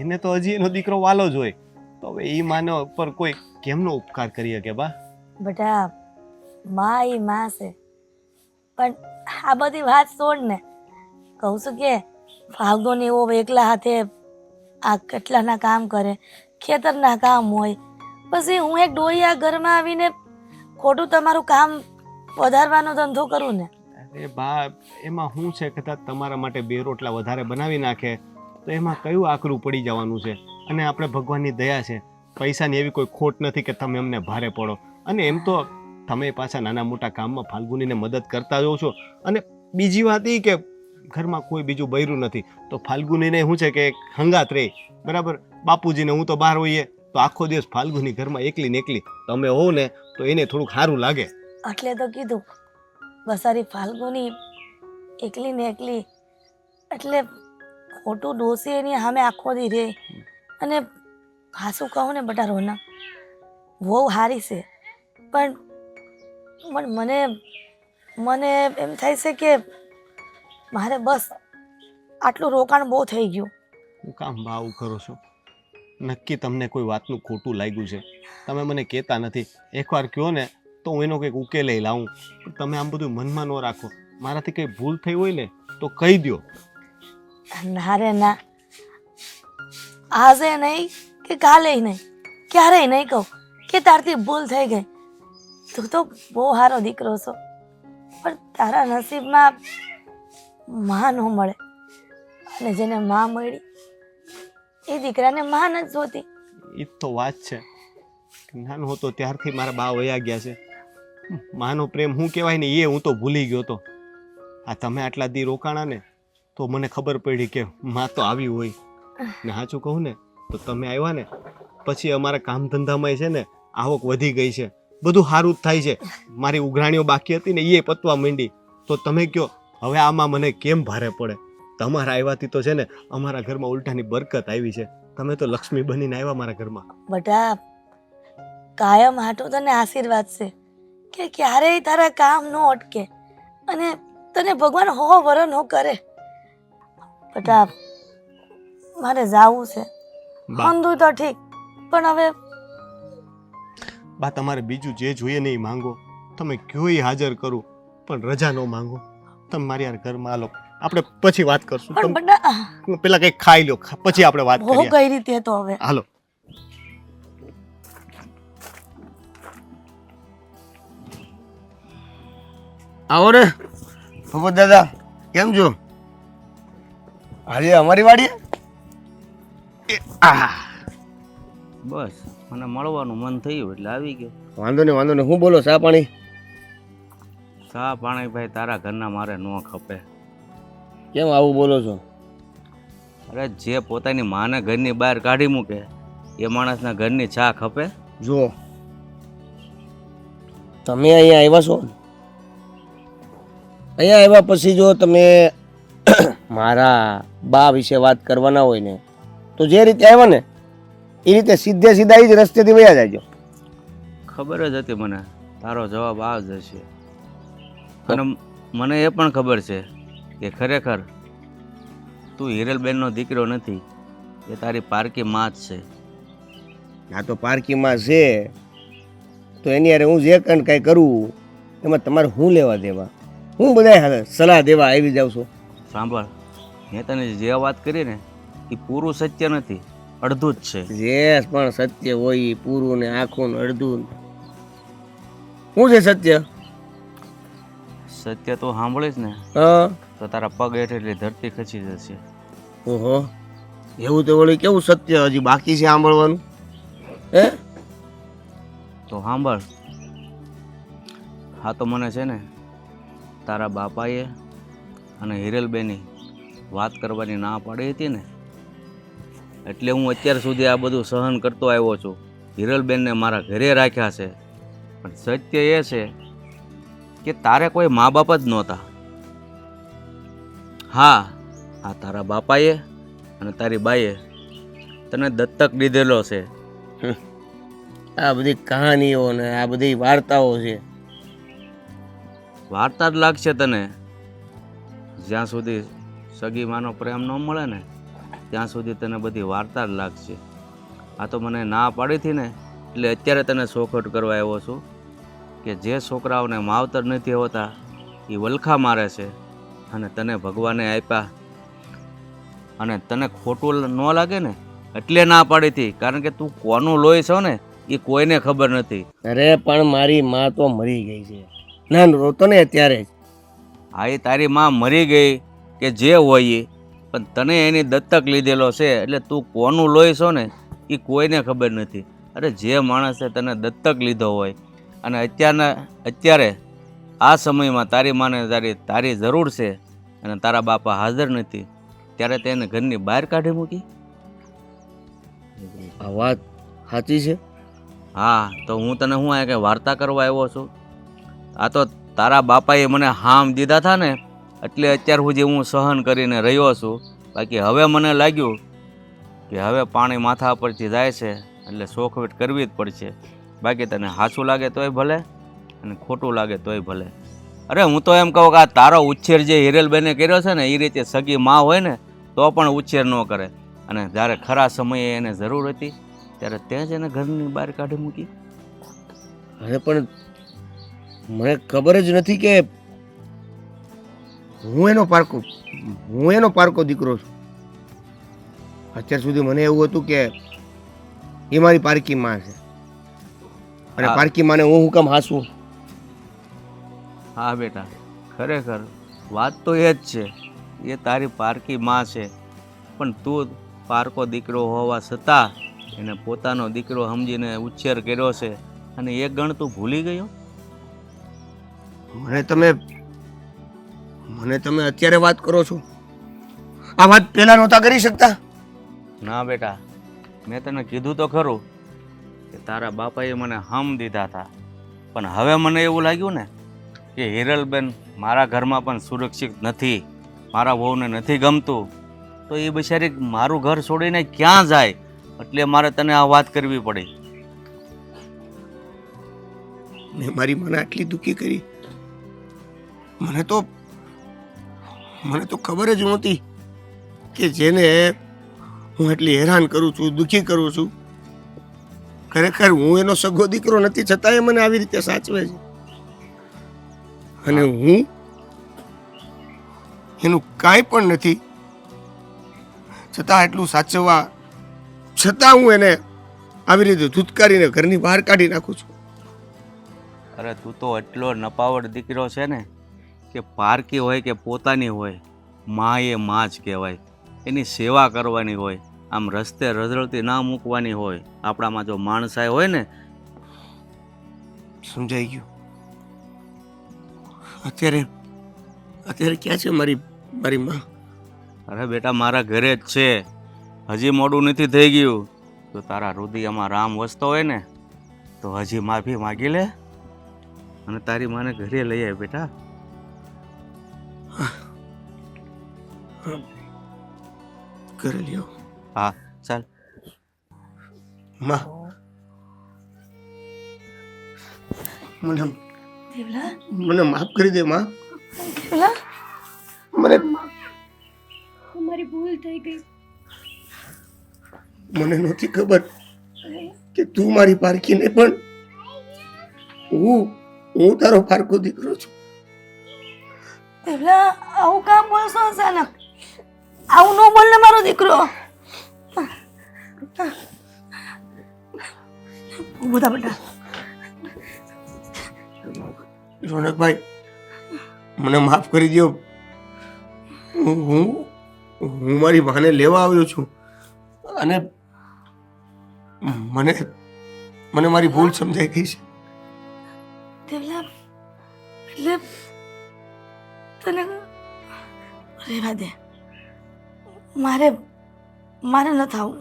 S4: એને તો હજી એનો દીકરો વાલો જ હોય. તો હવે એ માને ઉપર કોઈ કેમનો ઉપકાર કરી શકે બા?
S1: બેટા, માં એ માં છે. પણ આ બધી વાત છોડ ને. કહું છું કે ફાલ્ગુની એવો એકલા હાથે આ કેટલાના કામ કરે, ખેતરના કામ હોય, પછી હું એક ડોહી આ ઘરમાં આવીને ખોટું તમારું કામ વધારવાનો ધંધો કરું ને.
S4: અરે બા, એમાં શું છે? કદાચ તમારા માટે 2 રોટલા વધારે બનાવી નાખે તો એમાં કયું આકરું પડી જવાનું છે? અને આપણે ભગવાનની દયા છે, પૈસાની એવી કોઈ ખોટ નથી કે તમે અમને ભારે પડો. અને એમ તો તમે પાછા નાના મોટા કામમાં ફાલ્ગુનીને મદદ કરતા જ છો. અને બીજી વાત એ કે ઘરમાં કોઈ બીજું બૈરું નથી તો ફાલ્ગુનીને શું છે કે હંગાત રહે. બરાબર, બાપુજીને હું તો બહાર હોઈએ તો આખો દિવસ ફાલ્ગુની ઘરમાં એકલી ને એકલી. તમે હો ને તો એને થોડુંક સારું લાગે.
S1: એટલે તો કીધું બસારી ફાલ્ગુની એકલી ને એકલી એટલે ખોટું ડોસી એની સામે આખો દી રે. અને હાસું કહું ને બટા રોનક, બહુ સારી છે, પણ મને મને એમ થાય છે કે મારે બસ આટલું રોકાણ બહુ થઈ ગયું.
S4: હું કામ બા આવું કરો છો? નક્કી તમને કોઈ વાતનું ખોટું લાગ્યું છે, તમે મને કહેતા નથી. એકવાર કહો ને તો હું એનો કંઈક ઉકેલ લાવું, પણ તમે આમ બધું મનમાં ન રાખો. મારાથી કંઈ ભૂલ થઈ હોય ને તો કહી દો.
S1: ના રે ના, આજે નહીં કે કાલે નહીં, ક્યારેય નહીં કહું કે તારથી ભૂલ થઈ ગઈ. તું તો બહુ સારો દીકરો છો, પણ તારા નસીબમાં માં ન મળે, અને જેને માં મળી એ દીકરાને માં જ જોતી.
S4: એ તો વાત છે. નાનો હતો ત્યારથી મારા બા વયા ગયા છે. માનો પ્રેમ શું કહેવાય ને એ હું તો ભૂલી ગયો હતો. આ તમે આટલા દી રોકાણા ને તો મને ખબર પડી કે માં તો આવી હોય. ને સાચું કહું ને તો તમે આવ્યા ને પછી અમારા કામ ધંધામાં છે ને આવક વધી ગઈ છે, બધું સારું જ થાય છે. મારી ઉઘરાણીઓ બાકી હતી ને એ પતવા માંડી. તો તમે કહો હવે આમાં મને કેમ ભારે પડે? તમારા આવ્યાથી તો છે ને અમારા ઘરમાં ઉલટાની બરકત આવી છે. તમે તો લક્ષ્મી બનીને આવ્યા મારા ઘરમાં.
S1: બટા, કાયમ હાટું તને આશીર્વાદ છે કે ક્યારેય તારા કામ ન અટકે અને તને ભગવાન હો વરો ન કરે. બટા, મારે જાવું છે. અંધું તો ઠીક, પણ હવે
S4: બા તમારે બીજું જે જોઈએ ને એ માંગો, તમે કયો એ હાજર કરું, પણ રજા ન માંગો. તમે મારી યાર ઘરમાં આલો, આપણે પછી વાત કરશું.
S1: પણ
S4: તમે
S1: બટા
S4: પેલા કંઈક ખાઈ લો, પછી આપણે વાત
S1: બહુ
S4: કરીએ.
S1: કઈ રીતે તો હવે
S4: હાલો.
S3: આવો રે ભગવત દાદા, કેમ છો? આજે અમારી વાડીએ?
S5: બસ મને મળવાનું મન થયું એટલે આવી ગયો.
S3: વાંધો નહીં, વાંધો નહીં. હું બોલો, ચા પાણી?
S5: ચા પાણી ભાઈ તારા ઘરના મારે ન ખપે.
S3: કેમ આવું બોલો છો?
S5: અરે જે પોતાની માને ઘરની બહાર કાઢી મૂકે એ માણસના ઘરની ચા ખપે?
S3: જો તમે અહીંયા આવ્યા છો ને, અહીંયા આવ્યા પછી જો તમે મારા બા વિશે વાત કરવાના હોય ને તો જે રીતે આવ્યા ને એ રીતે સીધે સીધા એ જ રસ્તેથી વયા જાયજો.
S5: ખબર જ હતી મને તારો જવાબ આ જ હશે. અને મને એ પણ ખબર છે કે ખરેખર તું હિરલબેનનો દીકરો નથી, એ તારી પારકી માં જ છે.
S3: આ તો પારકીમાં છે તો એની યારે હું જે કાંઈ કરું એમાં તમારે શું લેવા દેવા? હું બધા સલાહ દેવા આવી જાઉં છું.
S5: સાંભળ, મેં તને જે વાત કરી ને એ પૂરું સત્ય નથી, અડધું જ છે.
S3: જે પણ સત્ય હોય એ પૂરું ને આખું ને અડધું. શું છે સત્ય?
S5: સત્ય તું સાંભળીશ ને
S3: હા.
S5: તો તારા પગ હેઠળની ધરતી ખસી જશે.
S3: ઓહો, એવું તો વળી કેવું સત્ય હજી બાકી છે સાંભળવાનું? હે
S5: તો સાંભળ. હા તો મને છે ને તારા બાપાએ અને હિરલબેની વાત કરવાની ના પાડી હતી ને, એટલે હું અત્યાર સુધી આ બધું સહન કરતો આવ્યો છું. હિરલબેનને મારા ઘરે રાખ્યા છે, પણ સત્ય એ છે કે તારે કોઈ મા બાપ જ નહોતા. હા, આ તારા બાપાએ અને તારી બાઈએ તને દત્તક લીધેલો છે.
S3: આ બધી કહાનીઓ ને આ બધી વાર્તાઓ છે.
S5: વાર્તા જ લાગશે તને. જ્યાં સુધી સગી માનો પ્રેમ ન મળે ને ત્યાં સુધી તને બધી વાર્તા જ લાગશે. આ તો મને ના પાડી હતી ને એટલે અત્યારે તને ચોખવટ કરવા આવ્યો છું કે જે છોકરાઓને માવતર નથી હોતા એ વલખા મારે છે, અને તને ભગવાને આપ્યા અને તને ખોટું ન લાગે ને એટલે ના પાડી હતી, કારણ કે તું કોનું લોહી છો ને એ કોઈને ખબર નથી.
S3: અરે પણ મારી માં તો મરી ગઈ છે. ના રોતો ને અત્યારે જ.
S5: હા, એ તારી માં મરી ગઈ કે જે હોય એ, પણ તને એની દત્તક લીધેલો છે એટલે તું કોનું લોહી છો ને એ કોઈને ખબર નથી. અરે જે માણસે તને દત્તક લીધો હોય અને અત્યારે આ સમયમાં તારી માને તારી જરૂર છે અને તારા બાપા હાજર નથી, ત્યારે તેને ઘરની બહાર કાઢી મૂકી.
S3: આ વાત સાચી છે.
S5: હા, તો હું તને શું આ કે વાર્તા કરવા આવ્યો છું? આ તો તારા બાપાએ મને હામ દીધા હતા ને એટલે અત્યાર સુધી હું સહન કરીને રહ્યો છું. બાકી હવે મને લાગ્યું કે હવે પાણી માથા પરથી જાય છે એટલે શોખવેટ કરવી જ પડશે. બાકી તને સાચું લાગે તોય ભલે અને ખોટું લાગે તોય ભલે. અરે હું તો એમ કહું કે આ તારો ઉછેર જે હિરલબેને કર્યો છે ને એ રીતે સગી માં હોય ને તો પણ ઉછેર ન કરે. અને જ્યારે ખરા સમયે એને જરૂર હતી ત્યારે ત્યાં જ એને ઘરની બહાર કાઢી મૂકી.
S3: અરે પણ મને ખબર જ નથી કે હું એનો પારકો દીકરો છું. અત્યાર સુધી મને એવું હતું કે એ મારી પારકી માં છે અને
S5: હા.
S3: પારકી માને હું કામ હાસું.
S5: હા બેટા, ખરેખર વાત તો એ જ છે, એ તારી પારકી માં છે. પણ તું પારકો દીકરો હોવા છતાં એને પોતાનો દીકરો સમજીને ઉછેર કર્યો છે અને એ ગણ તું ભૂલી ગયો.
S3: મને તમે અત્યારે વાત કરો છો? આ વાત પહેલા નહોતા કરી શકતા?
S5: ના બેટા, મેં તને કીધું તો ખરું કે તારા બાપાએ મને હમ દીધા હતા, પણ હવે મને એવું લાગ્યું ને કે હિરલબેન મારા ઘરમાં પણ સુરક્ષિત નથી, મારા વહુને નથી ગમતું, તો એ બિચારી મારું ઘર છોડીને ક્યાં જાય, એટલે મારે તને આ વાત કરવી પડી.
S3: મેં મારી મને આટલી દુઃખી કરી? મને તો ખબર જ નહોતી કે જેને હું એટલી હેરાન કરું છું, દુઃખી કરું છું, ખરેખર હું એનો સગો દીકરો નથી, છતાંય મને આવી રીતે સાચવે છે. અને હું એનું કાંઈ પણ નથી, છતાં એટલું સાચવવા છતાં હું એને આવી રીતે ધૂતકારીને ઘરની બહાર કાઢી નાખું છું.
S5: અરે તું તો એટલો નપાવડ દીકરો છે ને કે પારકી હોય કે પોતાની હોય, માં એ માં જ કહેવાય. એની સેવા કરવાની હોય, આમ રસ્તે રઝળતી ના મૂકવાની હોય. આપણામાં જો માણસાઈ હોય ને.
S3: સમજાઈ ગયું. અત્યારે ક્યાં છે મારી માં?
S5: અરે બેટા, મારા ઘરે જ છે, હજી મોડું નથી થઈ ગયું. તો તારા હૃદયમાં રામ વસતો હોય ને તો હજી માફી માગી લે અને તારી માને ઘરે લઈ આવ બેટા.
S3: ઘરે લ્યો.
S5: હા ચાલ.
S3: માં,
S1: દેવલા,
S3: મને માફ કરી દે માં.
S1: દેવલા,
S3: મને
S2: અમારી ભૂલ થઈ ગઈ.
S3: મને નહોતી ખબર કે તું મારી પારકી ને પણ હું તારો પારકો દીકરો છું.
S1: દેવલા, આવું કામ બોલશો અચાનક? આવું ન બોલ ને મારો દીકરો. બધા બેટા,
S3: રોનકભાઈ, મને માફ કરી દો. હું મારી માને લેવા આવ્યો છું અને મને મારી ભૂલ સમજાઈ ગઈ છે.
S1: દેવલા, એટલે તને રહેવા દે. મારે ન થવું.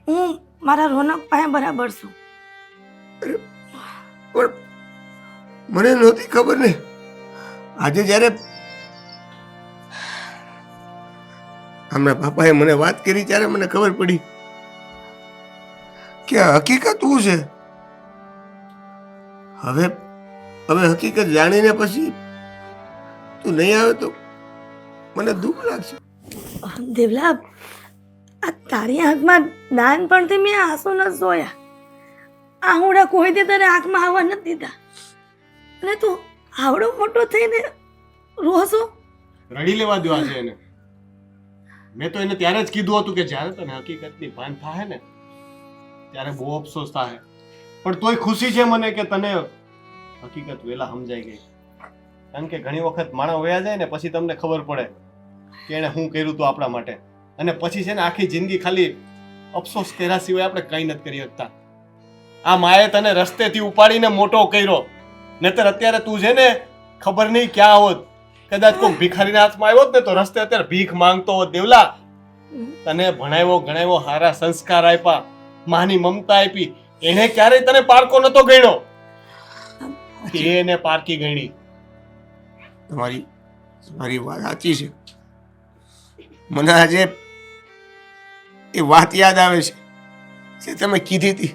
S1: હું મારા રોનક પાસે બરાબર છું.
S3: પણ મને નહોતી ખબર ને. આજે જ્યારે હમણાં પાપાએ મને વાત કરી ત્યારે મને ખબર પડી કે હકીકત શું છે. હવે હકીકત જાણીને પછી તું નહીં આવે તો મને દુઃખ લાગશે.
S1: દેવલા, આ તારી આંખમાં નાનપણથી મેં આંસુ ન જોયા. આહુડા કોઈ દે તારે આંખમાં આવવા નથી દીધા, અને તું આવડો મોટો થઈને રોશો.
S4: રડી લેવા દો આજે એને. મેં તો એને ત્યારે જ કીધું હતું કે જ્યારે તને હકીકતની ભાન થાય ને ત્યારે બહુ અફસોસ થાય, પણ તોય ખુશી છે મને કે તને હકીકત વહેલા સમજાઈ ગઈ. કારણ કે ઘણી વખત માણસ વયા જાય ને પછી તમને ખબર પડે કે એણે શું કર્યું હતું આપણા માટે, અને પછી છે ને આખી જિંદગી ખાલી અફસોસ કર્યા સિવાય આપણે કંઈ નથી કરી શકતા. આ માએ તને રસ્તેથી ઉપાડીને મોટો કર્યો, નહીતર અત્યારે તું છે ને ખબર નહીં ક્યાં હોત. કદાચ કોઈ ભિખારીના હાથમાં આવ્યો ને તો રસ્તે અત્યારે ભીખ માંગતો હોત. દેવલા, તને ભણાવ્યો ગણાવ્યો, સારા સંસ્કાર આપ્યા, માની મમતા આપી, એને ક્યારેય તને પારકો નતો ગણ્યો, એને પારકી ગણી.
S3: તમારી વાત સાચી છે. મને આજે એ વાત યાદ આવે છે જે તમે કીધી હતી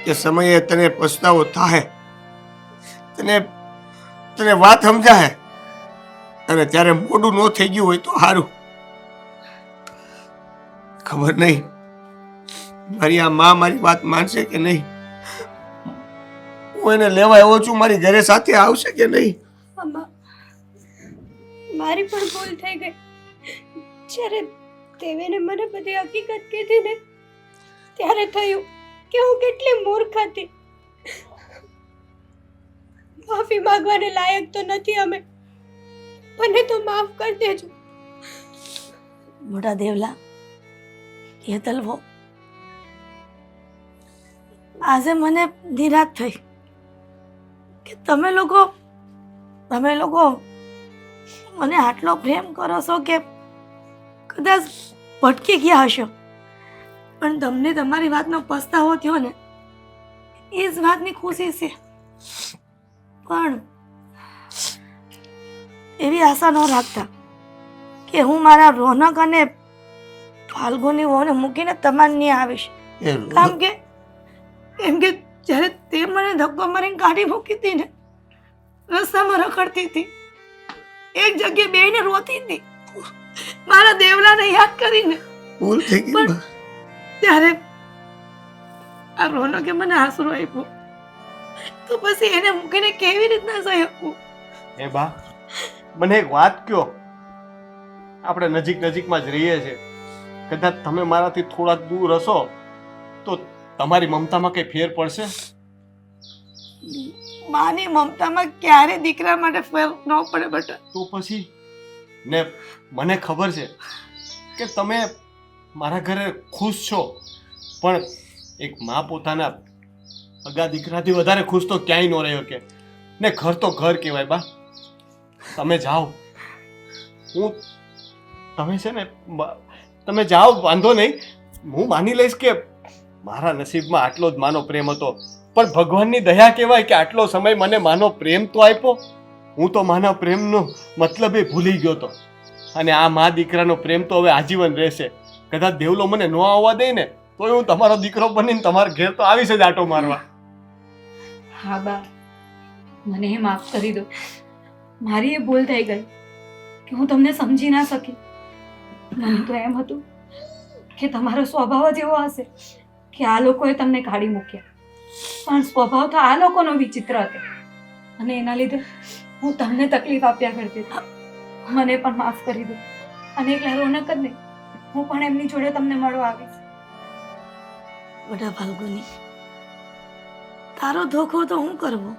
S3: કે સમયે તને પછતાવો થાય, તને તને વાત સમજાય અને ત્યારે મોડું ન થઈ ગયું હોય તો સારું. ખબર નહીં મારી આ માં મારી વાત માનશે કે નહીં. હું એને લેવા આવ્યો છું, મારી ઘરે સાથે આવશે કે નહીં.
S2: અમ્મા, મારી પણ ભૂલ થઈ ગઈ. જ્યારે દેવેને મને બધી હકીકત કીધી ને ત્યારે થયું કે હું કેટલી મૂર્ખ હતી. માફી માંગવાને લાયક તો નથી અમે, મને તો માફ કરી દેજો.
S1: મોટા દેવલા, એ તલવો, આજે મને નિરાશ થઈ કે તમે લોકો મને આટલો પ્રેમ કરો છો કે કદાચ ભટકી ગયા હશો, પણ તમને તમારી વાતનો પસ્તાવો થયો ને એ જ વાતની ખુશી છે. પણ એવી આશા ન રાખતા કે હું મારા રોનક અને ફાલ્ગુની વહુને મૂકીને તમારે ત્યાં આવીશ. કારણ કે એમ કે જ્યારે તે મને ધક્કો મારીને કાઢી મૂકી હતી ને, રસ્તામાં રખડતી હતી, એક જગ્યાએ બેહીને રોતી હતી, મારા દેવલાને યાદ કરીને.
S3: ભૂલ થઈ ગઈ
S1: પણ ત્યારે આ રોનકે મને આશરો આપ્યો, તો પછી એને મૂકીને કેવી રીતના જઈ શકું?
S4: એ બા, મને એક વાત કહો. આપણે નજીકમાં જ રહીએ છીએ, કદાચ તમે મારાથી થોડાક દૂર હશો તો તમારી મમતામાં કઈ ફેર પડશે?
S1: માની મમતામાં ક્યારે દીકરા માટે ફેર ન પડે બેટા.
S4: તો પછી ને મને ખબર છે કે તમે મારા ઘરે ખુશ છો, પણ એક મા પોતાના અગા દીકરાથી વધારે ખુશ તો ક્યાંય ન રહ્યો કે ને. ઘર તો ઘર કહેવાય બા. તમે જાઓ, તમે છે ને તમે જાઓ, વાંધો નહીં, હું માની લઈશ કે મારા નસીબમાં આટલો જ માનો પ્રેમ હતો, પણ ભગવાનની દયા કહેવાય કે આટલો સમય મને માનો પ્રેમ તો આપ્યો. હું તો માના પ્રેમનો મતલબ એ ભૂલી ગયો હતો, અને આ મા દીકરાનો પ્રેમ તો હવે આજીવન રહેશે. કદાચ દેવલો મને ન આવવા દે ને તોય હું તમારો દીકરો બનીને તમારા ઘેર તો આવીશ જ આટો મારવા.
S6: હા બા, મને એ માફ કરી દો. મારી એ ભૂલ થઈ ગઈ કે હું તમને સમજી ના શકી. મને તો એમ હતું કે તમારો સ્વભાવ જ એવો હશે કે આ લોકોએ તમને કાઢી મૂક્યા, પણ સ્વભાવ તો આ લોકોનો વિચિત્ર હતો, અને એના લીધે હું તમને તકલીફ આપ્યા કરતી હતી. મને પણ માફ કરી દો, અને એકલા રોનક જ નહીં, હું પણ એમની જોડે તમને મળવા આવીશ.
S1: બેટા ફાલ્ગુની, તારો ધોખો તો હું કરવો,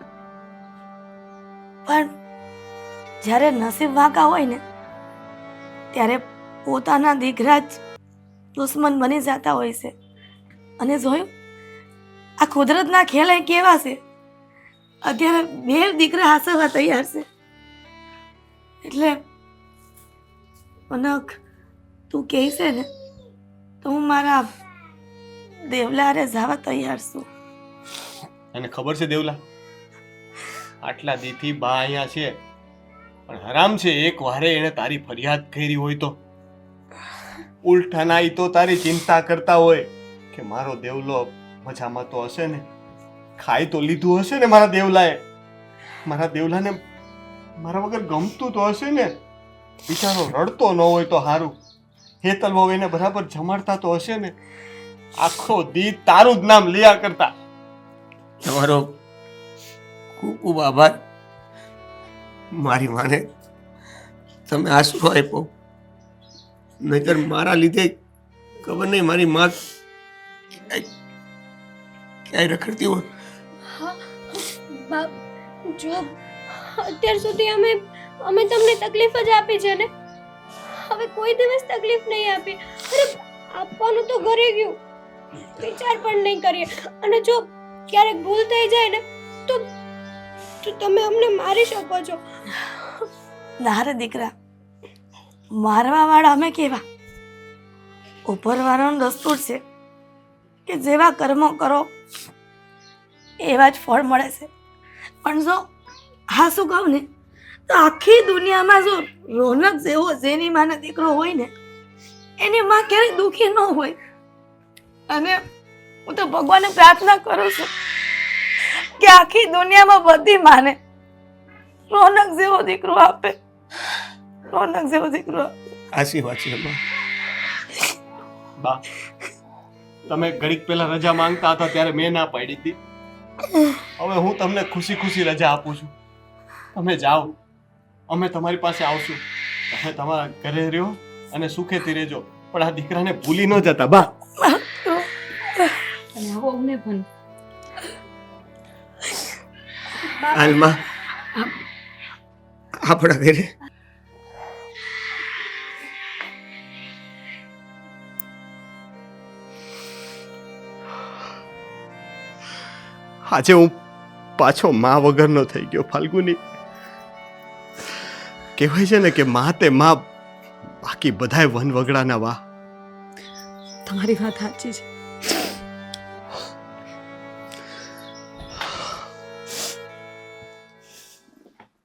S1: પણ જ્યારે નસીબ વાંકા હોય ને ત્યારે પોતાના દીકરા જ દુશ્મન બની જતા હોય છે. અને જોયું આ કુદરતના ખેલ એ કેવા છે, અત્યારે બે દીકરા હાસવા તૈયાર છે. એટલે અનક તું કહે છે ને તો હું મારા દેવલા હારે જવા તૈયાર છું.
S4: અને ખબર છે દેવલા, આટલા દીથી બા અહીંયા છે, પણ હરામ છે એક વારે એને તારી ફરિયાદ કરી હોય તો ઉલટાના ઈ તો તારી ચિંતા કરતા હોય કે મારો દેવલો મજામાં તો હશે ને, ખાઈ તો લીધું હશે ને મારા દેવલાએ, મારા દેવલાને મારા વગર ગમતું તો હશે ને, બિચારો રડતો ન હોય તો સારું, હેતલ વહુ એને બરાબર જમાડતા તો હશે ને. આખો દી તારું જ નામ લિયા કરતા.
S3: તમારો ખૂબ ખૂબ આભાર. મારી માને તમે આશરો આપ્યો, નહીતર મારા લીધે ખબર નહીં મારી માં ક્યાંય રખડતી હોય.
S2: બાપ, જો અત્યાર સુધી અમે તમને તકલીફ જ આપી છે ને, હવે કોઈ દિવસ તકલીફ નહીં આપી. અરે આપવાનું તો ઘરે ગયું, વિચાર પણ નહીં કરીએ. અને જો ક્યારેક ભૂલ થઈ જાય ને તો તમે અમને મારી શકો છો.
S1: ના રે દીકરા, મારવા વાળા અમે કેવા, ઉપરવાળાનો દસ્તુર છે કે જેવા કર્મો કરો એવા જ ફળ મળે છે. પણ જો હા શું કહું ને તો આખી દુનિયામાં જો રોનક જેવો જેની માનો દીકરો હોય ને એની માં ક્યારેય દુઃખી ન હોય. અને હું તો ભગવાનને પ્રાર્થના કરું છું કે આખી દુનિયામાં બધી માને રોનક જેવો દીકરો આપે, રોનક જેવો દીકરો આપે.
S4: આશીર્વાદ છે બા. બા તમે ઘડીક પહેલા રજા માંગતા હતા ત્યારે મેં ના પાડી હતી. હવે હું તમને ખુશી ખુશી રજા આપું છું. તમે જાઓ, અમે તમારી પાસે આવશું. તમે તમારા ઘરે રહ્યો અને સુખેથી રહેજો, પણ આ દીકરાને ભૂલી ન જતા બા.
S6: અને આવો અમને પણ
S4: હાલમાં આપણા ઘરે આજે હું પાછો મા વગરનો થઈ ગયો ફાલ્ગુની. કહેવાય છે ને કે મા તે મા, બાકી બધાય વન વગડાના વાહ.
S6: તમારી વાત સાચી છે.